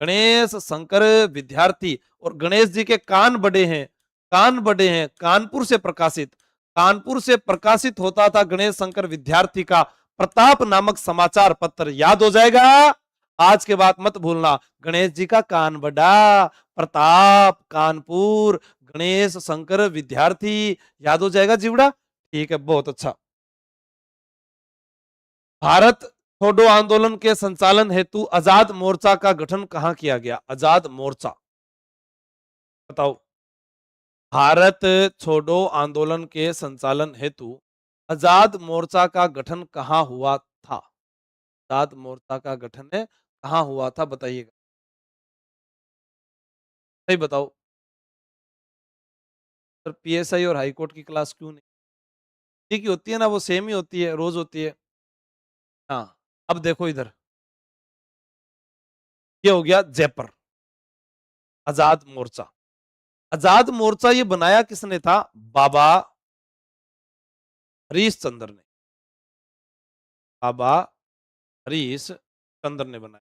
गणेश शंकर विद्यार्थी। और गणेश जी के कान बड़े हैं, कान बड़े हैं, कानपुर से प्रकाशित, कानपुर से प्रकाशित होता था गणेश शंकर विद्यार्थी का प्रताप नामक समाचार पत्र। याद हो जाएगा, आज के बाद मत भूलना। गणेश जी का कान बड़ा, प्रताप, कानपुर, गणेश शंकर विद्यार्थी। याद हो जाएगा जीवड़ा? ठीक है, बहुत अच्छा। भारत छोड़ो आंदोलन के संचालन हेतु आजाद मोर्चा का गठन कहां किया गया? आजाद मोर्चा बताओ। भारत छोड़ो आंदोलन के संचालन हेतु आजाद मोर्चा का गठन कहां हुआ था? आजाद मोर्चा का गठन कहां हुआ था बताइएगा, सही बताओ। सर पीएसआई और हाईकोर्ट की क्लास क्यों नहीं? ठीक ही होती है ना, वो सेम ही होती है, रोज होती है। हाँ, अब देखो इधर, ये हो गया जयपुर आजाद मोर्चा। आजाद मोर्चा ये बनाया किसने था? बाबा हरीश चंद्र ने, बाबा हरीश चंद्र ने बनाया।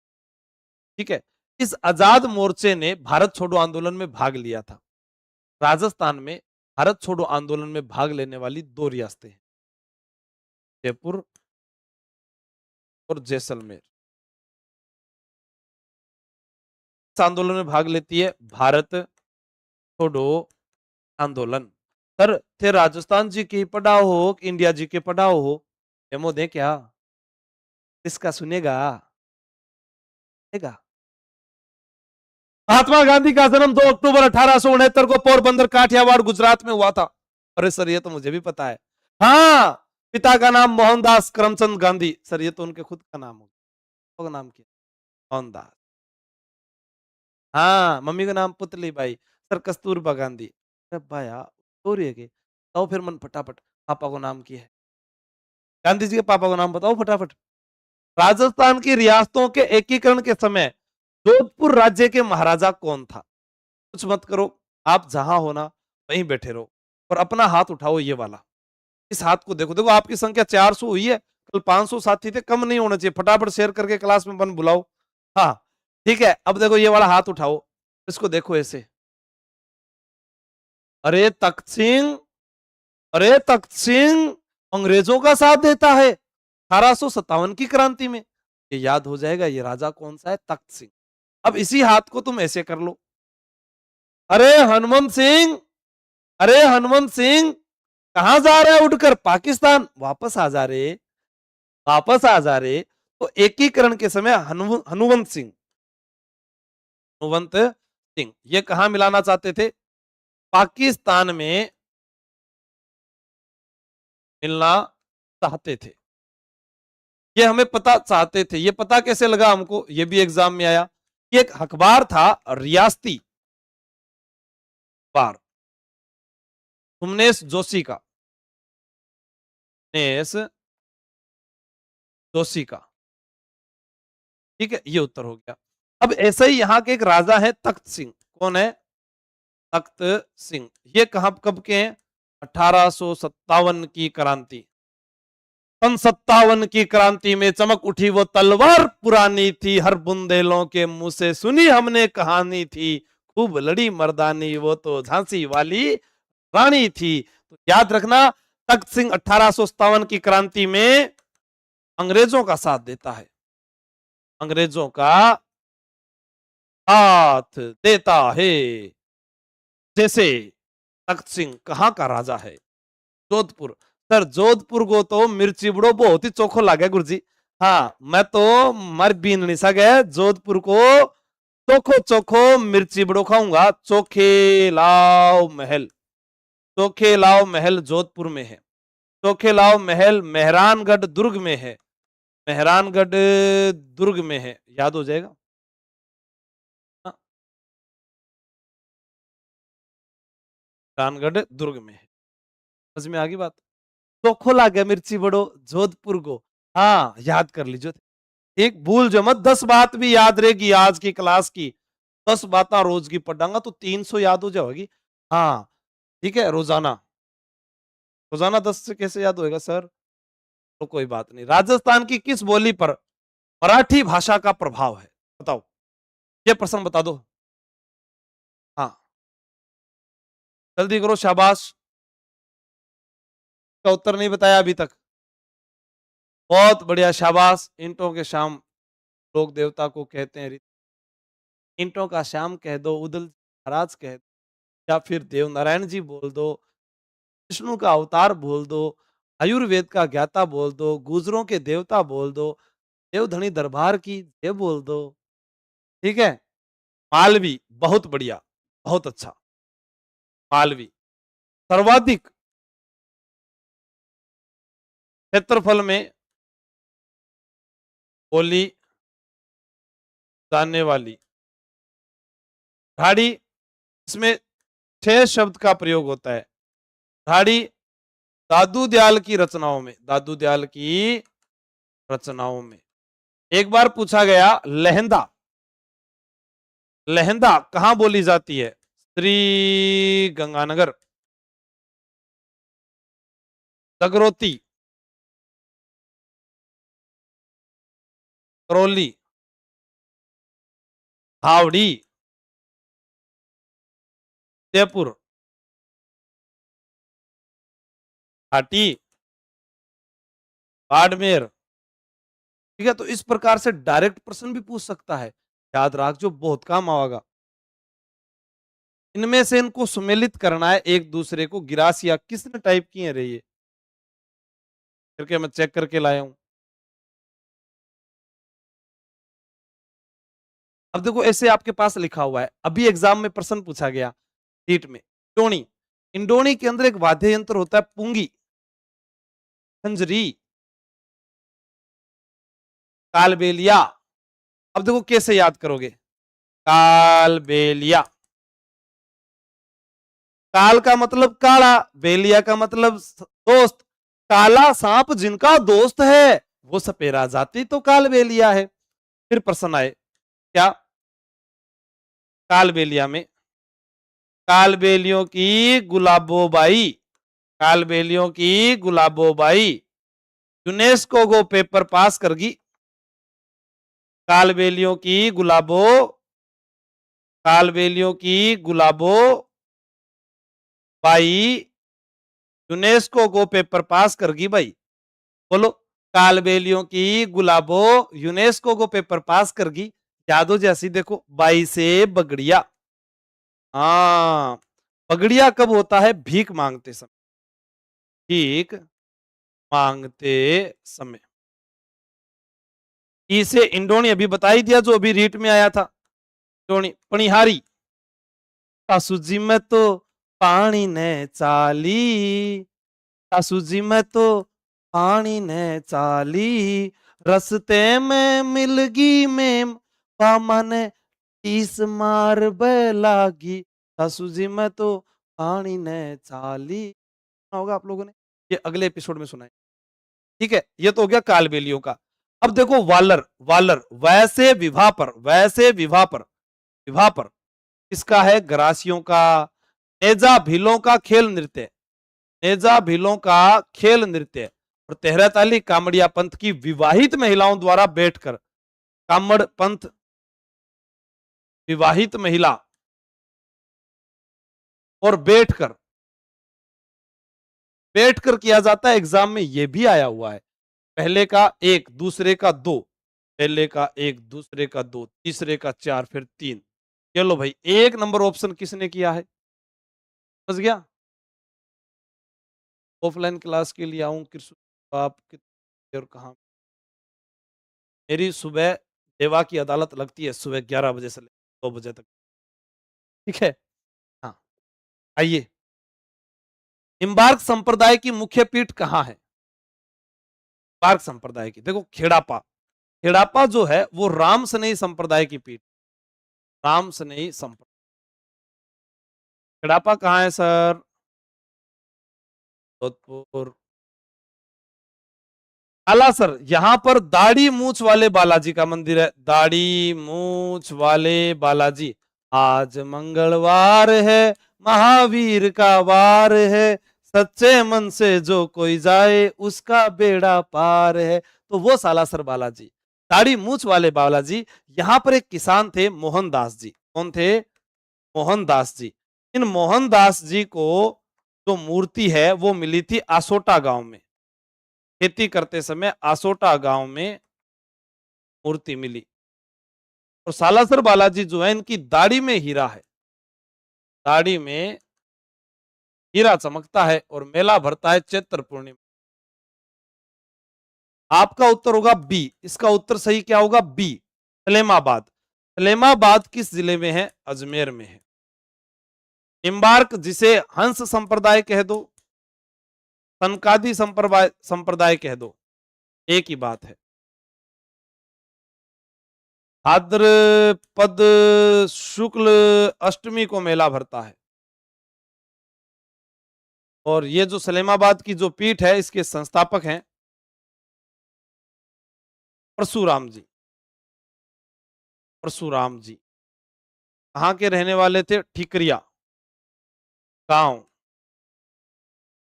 ठीक है, इस आजाद मोर्चे ने भारत छोड़ो आंदोलन में भाग लिया था। राजस्थान में भारत छोड़ो आंदोलन में भाग लेने वाली दो रियासतें हैं, जयपुर और जैसलमेर। इस आंदोलन में भाग लेती है भारत छोड़ो आंदोलन। सर थे राजस्थान जी की पढ़ाओ हो कि इंडिया जी के पढ़ाओ हो? डेमो दे क्या? इसका सुनेगा? महात्मा गांधी का जन्म 2 अक्टूबर 1869 को पोरबंदर काठियावाड़ गुजरात में हुआ था। अरे सर ये तो मुझे भी पता है। हाँ, पिता का नाम मोहनदास करमचंद गांधी। सर ये तो उनके खुद का नाम होगा, नाम क्या? मोहनदास। हाँ, मम्मी का नाम पुतली बाई। सर कस्तूरबा गांधी। अरे भाया है के तो फिर मन फटाफट पापा को नाम की है, गांधी जी के पापा को नाम बताओ फटाफट। राजस्थान की रियासतों के एकीकरण के समय जोधपुर राज्य के महाराजा कौन था? कुछ मत करो, आप जहां हो ना वहीं बैठे रहो और अपना हाथ उठाओ, ये वाला। इस हाथ को देखो, देखो आपकी संख्या 400 हुई है, कल 500 साथी थे, कम नहीं होना चाहिए। फटाफट शेयर करके क्लास में बन बुलाओ। हाँ ठीक है, अब देखो ये वाला हाथ उठाओ, इसको देखो ऐसे। अरे तख्त सिंह, अरे तख्त सिंह अंग्रेजों का साथ देता है 1857 की क्रांति में। ये याद हो जाएगा, ये राजा कौन सा है? तख्त सिंह। अब इसी हाथ को तुम ऐसे कर लो। अरे हनुमंत सिंह, अरे हनुमंत सिंह कहां जा रहा है उठकर? पाकिस्तान। वापस आ जा रे, वापस आ जा रे। तो एकीकरण के समय हनुमंत सिंह, हनुमंत सिंह ये कहां मिलाना चाहते थे? पाकिस्तान में मिलना चाहते थे। ये हमें पता चाहते थे। ये पता कैसे लगा हमको? ये भी एग्जाम में आया। ये एक अखबार था, रियासती अखबार, सुमनेश जोशी का, सुमनेश जोशी का। ठीक है, ये उत्तर हो गया। अब ऐसे ही यहाँ के एक राजा है तख्त सिंह। कौन है? तख्त सिंह। ये कहां कब के हैं? 1857 की क्रांति। सन 57 की क्रांति में चमक उठी वो तलवार पुरानी थी, हर बुंदेलों के मुंह से सुनी हमने कहानी थी, खूब लड़ी मर्दानी वो तो झांसी वाली रानी थी। तो याद रखना, तख्त सिंह 1857 की क्रांति में अंग्रेजों का साथ देता है, अंग्रेजों का साथ देता है। जैसे तख्त सिंह कहां का राजा है? जोधपुर। सर जोधपुर को तो मिर्ची बड़ो बहुत ही चोखो लागे गुरुजी। हाँ मैं तो मर बीन नहीं सके जोधपुर को चोखो चोखो मिर्ची बड़ो खाऊंगा। चोखे लाओ महल, चोखे लाओ महल जोधपुर में है। चोखे लाओ महल मेहरानगढ़ दुर्ग में है, मेहरानगढ़ दुर्ग में है। याद हो जाएगा। हाँ, मेहरानगढ़ दुर्ग में है। समझ में आ गई बात? चोखो लागे मिर्ची बड़ो जोधपुर को। हाँ याद कर लीजिए। ठीक, भूल जो मत, 10 बात भी याद रहेगी आज की क्लास की, 10 बातें रोज की पढ़ांगा तो 300 याद हो जाएगी। हाँ, ठीक है, रोजाना। रोजाना 10 से कैसे याद होएगा सर? तो कोई बात नहीं। राजस्थान की किस बोली पर मराठी भाषा का प्रभाव है? बताओ, ये प्रश्न बता दो। हाँ, जल्दी करो, शाबाश। का उत्तर नहीं बताया अभी तक। बहुत बढ़िया, शाबाश। ईंटों के शाम लोग देवता को कहते हैं। ईंटों का श्याम कह दो, उदल महाराज कह दो, या फिर देव नारायण जी बोल दो, विष्णु का अवतार बोल दो, आयुर्वेद का ज्ञाता बोल दो, गुजरों के देवता बोल दो, देवधनी दरबार की ये बोल दो। ठीक है, मालवी, बहुत बढ़िया, बहुत अच्छा। मालवी सर्वाधिक क्षेत्रफल में बोली जाने वाली ढाड़ी, इसमें 6 शब्द का प्रयोग होता है। ढाड़ी दादू दयाल की रचनाओं में, दादू दयाल की रचनाओं में। एक बार पूछा गया, लहंदा, लहंदा कहां बोली जाती है? श्री गंगानगर, जगरोती, करौली, हावड़ी, जयपुर, घाटी, बाड़मेर। ठीक है, तो इस प्रकार से डायरेक्ट प्रश्न भी पूछ सकता है, याद रख जो बहुत काम आएगा। इनमें से इनको सुमेलित करना है एक दूसरे को। गिरासिया किसने टाइप किए रही है करके मैं चेक करके लाया हूं। अब देखो, ऐसे आपके पास लिखा हुआ है, अभी एग्जाम में प्रश्न पूछा गया नीट में, इंडोनी। इंडोनी के अंदर एक वाद्य यंत्र होता है, पुंगी, खंजरी, कालबेलिया। अब देखो कैसे याद करोगे, कालबेलिया। काल का मतलब काला, बेलिया का मतलब दोस्त। काला सांप जिनका दोस्त है वो सपेरा जाति तो कालबेलिया है। फिर प्रश्न आए, क्या कालबेलिया में, कालबेलियों की गुलाबोबाई, कालबेलियों की गुलाबोबाई यूनेस्को को पेपर पास करगी। कालबेलियों की गुलाबो, कालबेलियों की गुलाबो बाई यूनेस्को को पेपर पास करगी भाई। बोलो, कालबेलियों की गुलाबो यूनेस्को को पेपर पास करगी। याद हो जैसी, देखो, बाई से बगड़िया। हाँ, बगड़िया कब होता है? भीख मांगते समय, भीख मांगते समय। इसे इंडोनी अभी बता ही दिया, जो अभी रीट में आया था। इंडोनी पणिहारी, सासू जी में तो पानी ने चाली, सासू जी में तो पानी ने चाली, रस्ते में मिलगी में पामा ने तीस मार लागी, सासू जी में तो पानी ने चाली। सुना होगा आप लोगों ने, ये अगले एपिसोड में सुना है। ठीक है, ये तो हो गया कालबेलियों का। अब देखो वालर, वालर वैसे विवाह पर, वैसे विवाह पर, विवाह पर किसका है? गरासियों का। नेजा भीलों का खेल नृत्य, नेजा भीलों का खेल नृत्य और तेहरताली कामड़िया पंथ की विवाहित महिलाओं द्वारा बैठकर, कामड़ पंथ विवाहित महिला और बैठकर, बैठकर किया जाता है। एग्जाम में यह भी आया हुआ है, पहले का एक, दूसरे का दो, पहले का एक, दूसरे का दो, तीसरे का चार, फिर तीन। चलो भाई, 1 नंबर ऑप्शन किसने किया है? समझ गया? ऑफलाइन क्लास के लिए आऊं कि आप कितने और कहा? मेरी सुबह देवा की अदालत लगती है, सुबह 11 बजे से 2 बजे तक। ठीक है, हाँ, आइए। निम्बार्क संप्रदाय की मुख्य पीठ कहाँ है? निम्बार्क संप्रदाय की, देखो, खेड़ापा। खेड़ापा जो है वो राम सनेही संप्रदाय की पीठ, राम सनेही संप्रदाय। खेड़ापा कहाँ है सर? जोधपुर। सालासर, यहाँ पर दाढ़ी मूछ वाले बालाजी का मंदिर है। दाढ़ी मूछ वाले बालाजी। आज मंगलवार है, महावीर का वार है, सच्चे मन से जो कोई जाए उसका बेड़ा पार है। तो वो सालासर बालाजी, दाढ़ी मूछ वाले बालाजी। यहाँ पर एक किसान थे, मोहनदास जी। कौन थे? मोहनदास जी। इन मोहनदास जी को जो मूर्ति है वो मिली थी आसोटा गांव में। खेती करते समय आसोटा गांव में मूर्ति मिली। और सालासर बालाजी जो है, इनकी दाढ़ी में हीरा है। दाढ़ी में हीरा चमकता है और मेला भरता है चैत्र पूर्णिमा। आपका उत्तर होगा बी। इसका उत्तर सही क्या होगा? बी, सलेमाबाद। सलेमाबाद किस जिले में है? अजमेर में है। निम्बार्क, जिसे हंस संप्रदाय कह दो, सनकादि संप्रदाय कह दो, एक ही बात है। भाद्रपद शुक्ल अष्टमी को मेला भरता है। और ये जो सलेमाबाद की जो पीठ है, इसके संस्थापक हैं परशुराम जी। परशुराम जी कहाँ के रहने वाले थे? ठिकरिया गांव,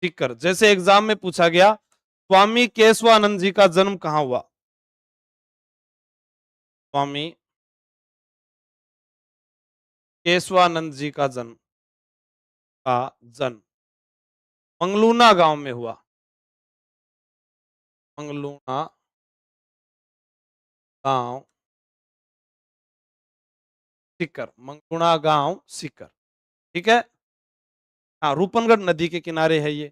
सीकर। जैसे एग्जाम में पूछा गया, स्वामी केशवानंद जी का जन्म कहाँ हुआ? स्वामी केशवानंद जी का जन्म मंगलूना गांव में हुआ। मंगलूना गांव, सीकर। मंगलूना गांव, सीकर। ठीक है। हाँ, रूपनगढ़ नदी के किनारे है ये,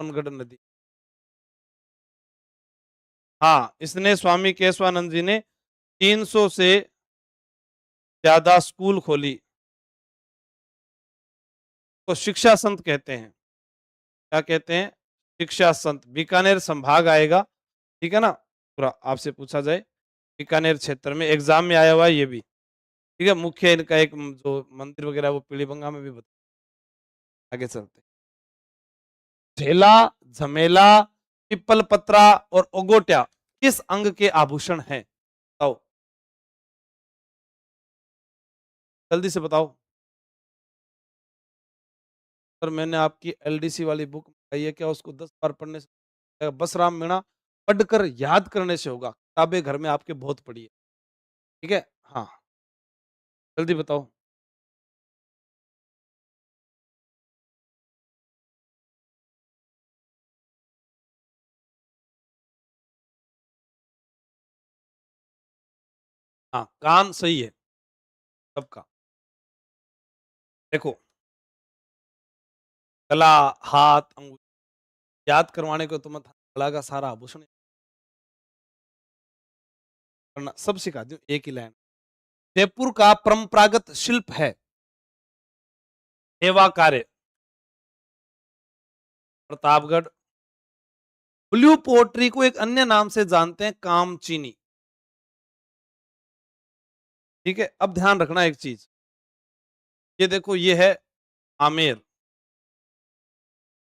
रूपनगढ़ नदी। हाँ, इसने स्वामी केशवानंद जी ने 300 से ज्यादा स्कूल खोली। तो शिक्षा संत कहते हैं। क्या कहते हैं? शिक्षा संत। बीकानेर संभाग आएगा, ठीक है ना, पूरा आपसे पूछा जाए। बीकानेर क्षेत्र में एग्जाम में आया हुआ है ये भी, ठीक है। मुख्य इनका एक जो मंदिर वगैरह वो पीलीबंगा में भी बता। आगे चलते। झेला, झमेला, पिपल पत्रा और ओगोट्या किस अंग के आभूषण हैं? बताओ, जल्दी से बताओ। सर, मैंने आपकी एलडीसी वाली बुक मंगाई है, क्या उसको 10 बार पढ़ने से? बस राम मीणा, पढ़कर याद करने से होगा। किताबें घर में आपके बहुत पड़ी है, ठीक है। हाँ, जल्दी बताओ। हाँ, कान सही है सबका। देखो, गला, हाथ, अंगुली याद करवाने को तो मत, गला का सारा आभूषण करना सब सिखा दूं एक ही लाइन। जयपुर का परंपरागत शिल्प है सेवा कार्य, प्रतापगढ़। ब्लू पोट्री को एक अन्य नाम से जानते हैं, कामचीनी। ठीक है। अब ध्यान रखना एक चीज, ये देखो, ये है आमेर,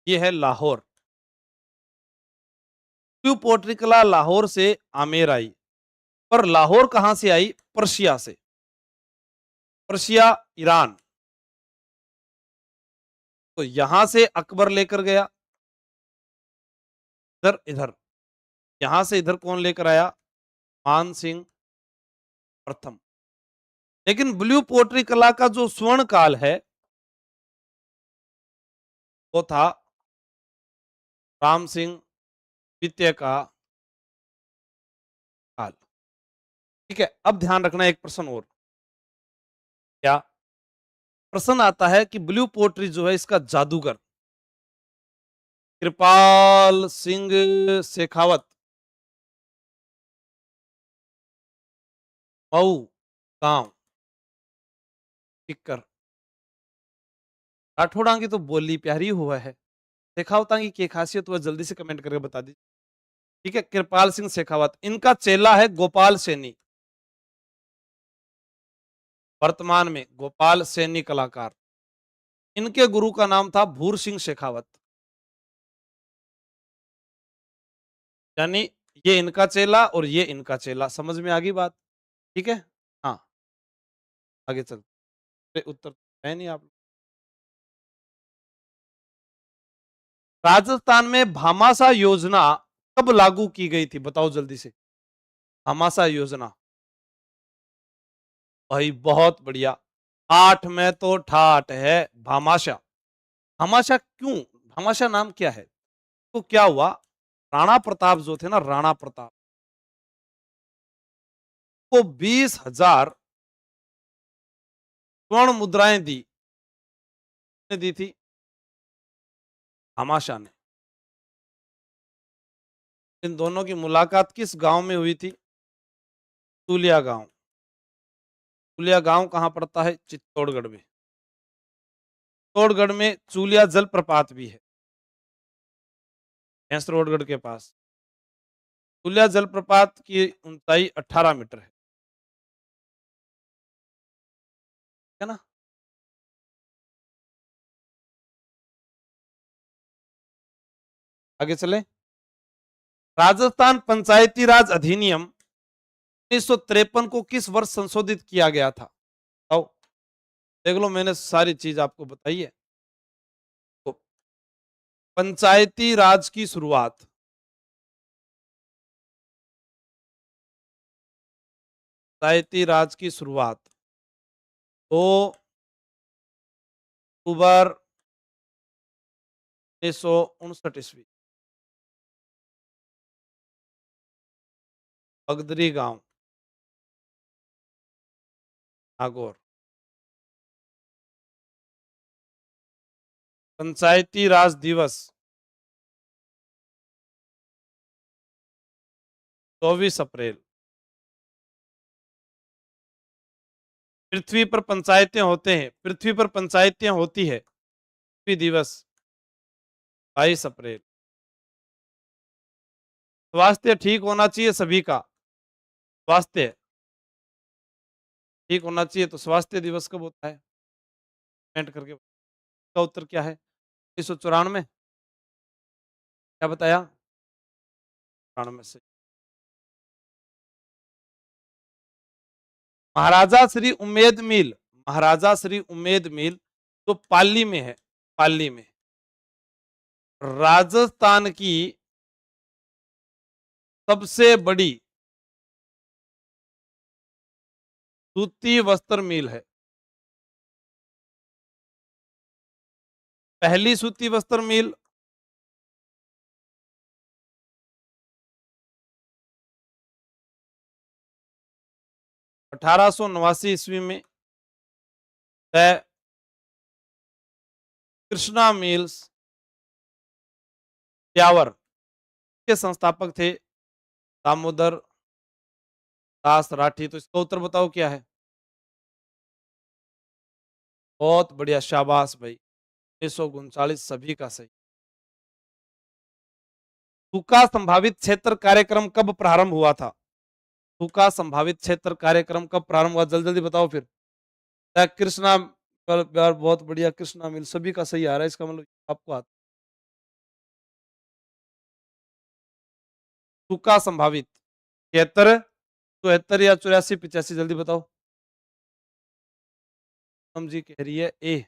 ये है लाहौर। ब्लू पोट्री कला लाहौर से आमेर आई, पर लाहौर कहां से आई? पर्शिया से। Persia, Iran. तो यहां से अकबर लेकर गया, इधर इधर, यहां से इधर कौन लेकर आया? मान सिंह प्रथम। लेकिन ब्लू पोट्री कला का जो स्वर्ण काल है वो था राम सिंह द्वितीय का काल। ठीक है। अब ध्यान रखना एक प्रश्न और, क्या प्रश्न आता है कि ब्लू पोट्री जो है इसका जादूगर कृपाल सिंह शेखावत, मऊ गांव, टिक्कर। राठौड़ा की तो बोली प्यारी हुआ है। शेखावता की क्या खासियत हुआ, जल्दी से कमेंट करके बता दीजिए। ठीक है। कृपाल सिंह शेखावत, इनका चेला है गोपाल सैनी, वर्तमान में गोपाल सैनी कलाकार। इनके गुरु का नाम था भूर सिंह शेखावत। यानी ये इनका चेला और ये इनका चेला। समझ में आ गई बात? ठीक है? हाँ, आगे चलते। उत्तर तो है नहीं आप। राजस्थान में भामाशाह योजना कब लागू की गई थी? बताओ जल्दी से। भामाशाह योजना। भाई बहुत बढ़िया। 8 में तो ठाठ है। भामाशाह। भामाशाह क्यों? भामाशाह नाम क्या है? तो क्या हुआ, राणा प्रताप जो थे ना, राणा प्रताप को 20,000 स्वर्ण मुद्राएं दी थी भामाशाह ने। इन दोनों की मुलाकात किस गांव में हुई थी? चूलिया गांव। चूलिया गांव कहां पड़ता है? चित्तौड़गढ़ में। चित्तौड़गढ़ में चूलिया जलप्रपात भी है, भैंसरोडगढ़ के पास। चूलिया जलप्रपात की ऊंचाई 18 मीटर है ना? आगे चले। राजस्थान पंचायती राज अधिनियम 1953 को किस वर्ष संशोधित किया गया था? आओ देख लो, मैंने सारी चीज आपको बताई है। तो पंचायती राज की शुरुआत पंचायती राज की शुरुआत तो अक्टूबर 1959 ईस्वी। बगदरी गांव, नागौर। पंचायती राज दिवस 24 अप्रैल। पृथ्वी पर पंचायतें होते हैं, पृथ्वी पर पंचायतें होती है, पृथ्वी दिवस 22 अप्रैल। स्वास्थ्य ठीक होना चाहिए सभी का। स्वास्थ्य ठीक होना चाहिए, तो स्वास्थ्य दिवस कब होता है? कमेंट करके। इसका उत्तर क्या है? 1994। क्या बताया? 94 से। महाराजा श्री उम्मेद मिल, महाराजा श्री उम्मेद मिल जो पाली में है, पाली में राजस्थान की सबसे बड़ी सूती वस्त्र मिल है। पहली सूती वस्त्र मिल 1889 ईस्वी में है। कृष्णा मिल्स ब्यावर के संस्थापक थे दामोदर दास राठी। तो इसका उत्तर बताओ क्या है? बहुत बढ़िया, शाबाश भाई। 1939 सभी का सही। सूखा संभावित क्षेत्र कार्यक्रम कब प्रारंभ हुआ था? सूखा संभावित क्षेत्र कार्यक्रम कब प्रारंभ हुआ? जल्दी जल्दी बताओ फिर। कृष्णा यार बहुत बढ़िया, कृष्णा मिल सभी का सही आ रहा है, इसका मतलब आपको आता। सूखा संभावित 73, 74 या 84, 85, जल्दी बताओ। जी कह रही है ए।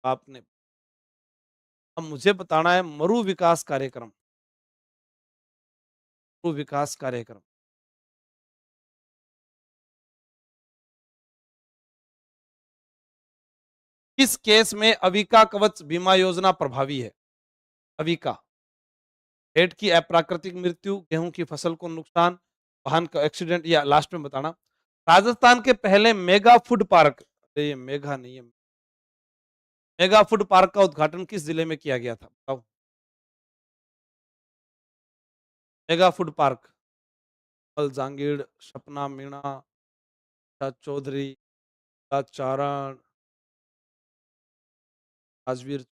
आपने अब मुझे बताना है मरु विकास कार्यक्रम। मरु विकास कार्यक्रम किस केस में अविका कवच बीमा योजना प्रभावी है? अविका, पेट की अप्राकृतिक मृत्यु, गेहूं की फसल को नुकसान, वाहन का एक्सीडेंट, या लास्ट में बताना। राजस्थान के पहले मेगा फूड पार्क, ये मेगा नहीं है, मेगा फूड पार्क का उद्घाटन किस जिले में किया गया था? बताओ। मेगा फूड पार्क जांगीड़, सपना मीणा, चौधरी, चारण, राजवीर।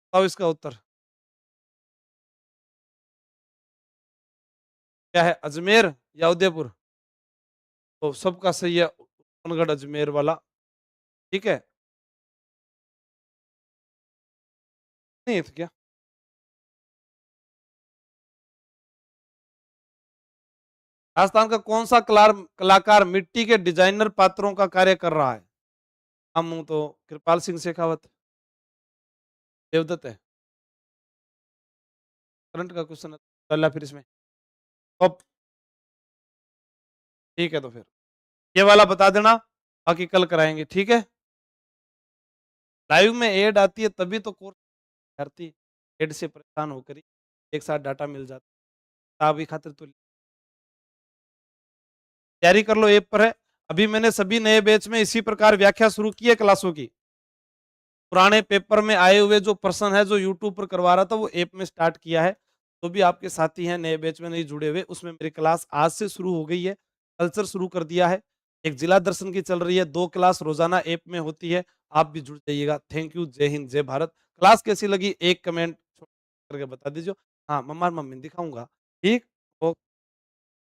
बताओ इसका उत्तर क्या है? अजमेर या उदयपुर? तो सबका सही है, सोनगढ़ अजमेर वाला। ठीक है? नहीं है तो क्या? राजस्थान का कौन-सा कलाकार मिट्टी के डिजाइनर पात्रों का कार्य कर रहा है? हम हूँ तो कृपाल सिंह शेखावत, देवदत्त है। करंट का क्वेश्चन है, पहला फिर इसमें। अब ठीक है तो फिर, ये वाला बता देना, बाकी कल कराएँगे, ठीक है? लाइव में ऐड आती है तभी तो कोर्स विद्यार्थी ऐड से परेशान होकर ही एक साथ डाटा मिल जाता है। किताब की खातिर तो तैयारी कर लो, ऐप पर है। अभी मैंने सभी नए बैच में इसी प्रकार व्याख्या शुरू की है क्लासों की। पुराने पेपर में आए हुए जो प्रश्न है, जो यूट्यूब पर करवा रहा था, वो ऐप में स्टार्ट किया है। तो भी आपके साथी हैं नए बैच में नहीं जुड़े हुए, उसमें मेरी क्लास आज से शुरू हो गई है। कल्चर शुरू कर दिया है। एक जिला दर्शन की चल रही है, 2 क्लास रोजाना ऐप में होती है। आप भी जुड़ जाइएगा। Thank you. जय हिंद, जय भारत। क्लास कैसी लगी एक कमेंट करके बता दीजिए। हाँ, मम्मा मम्मी दिखाऊंगा। ठीक।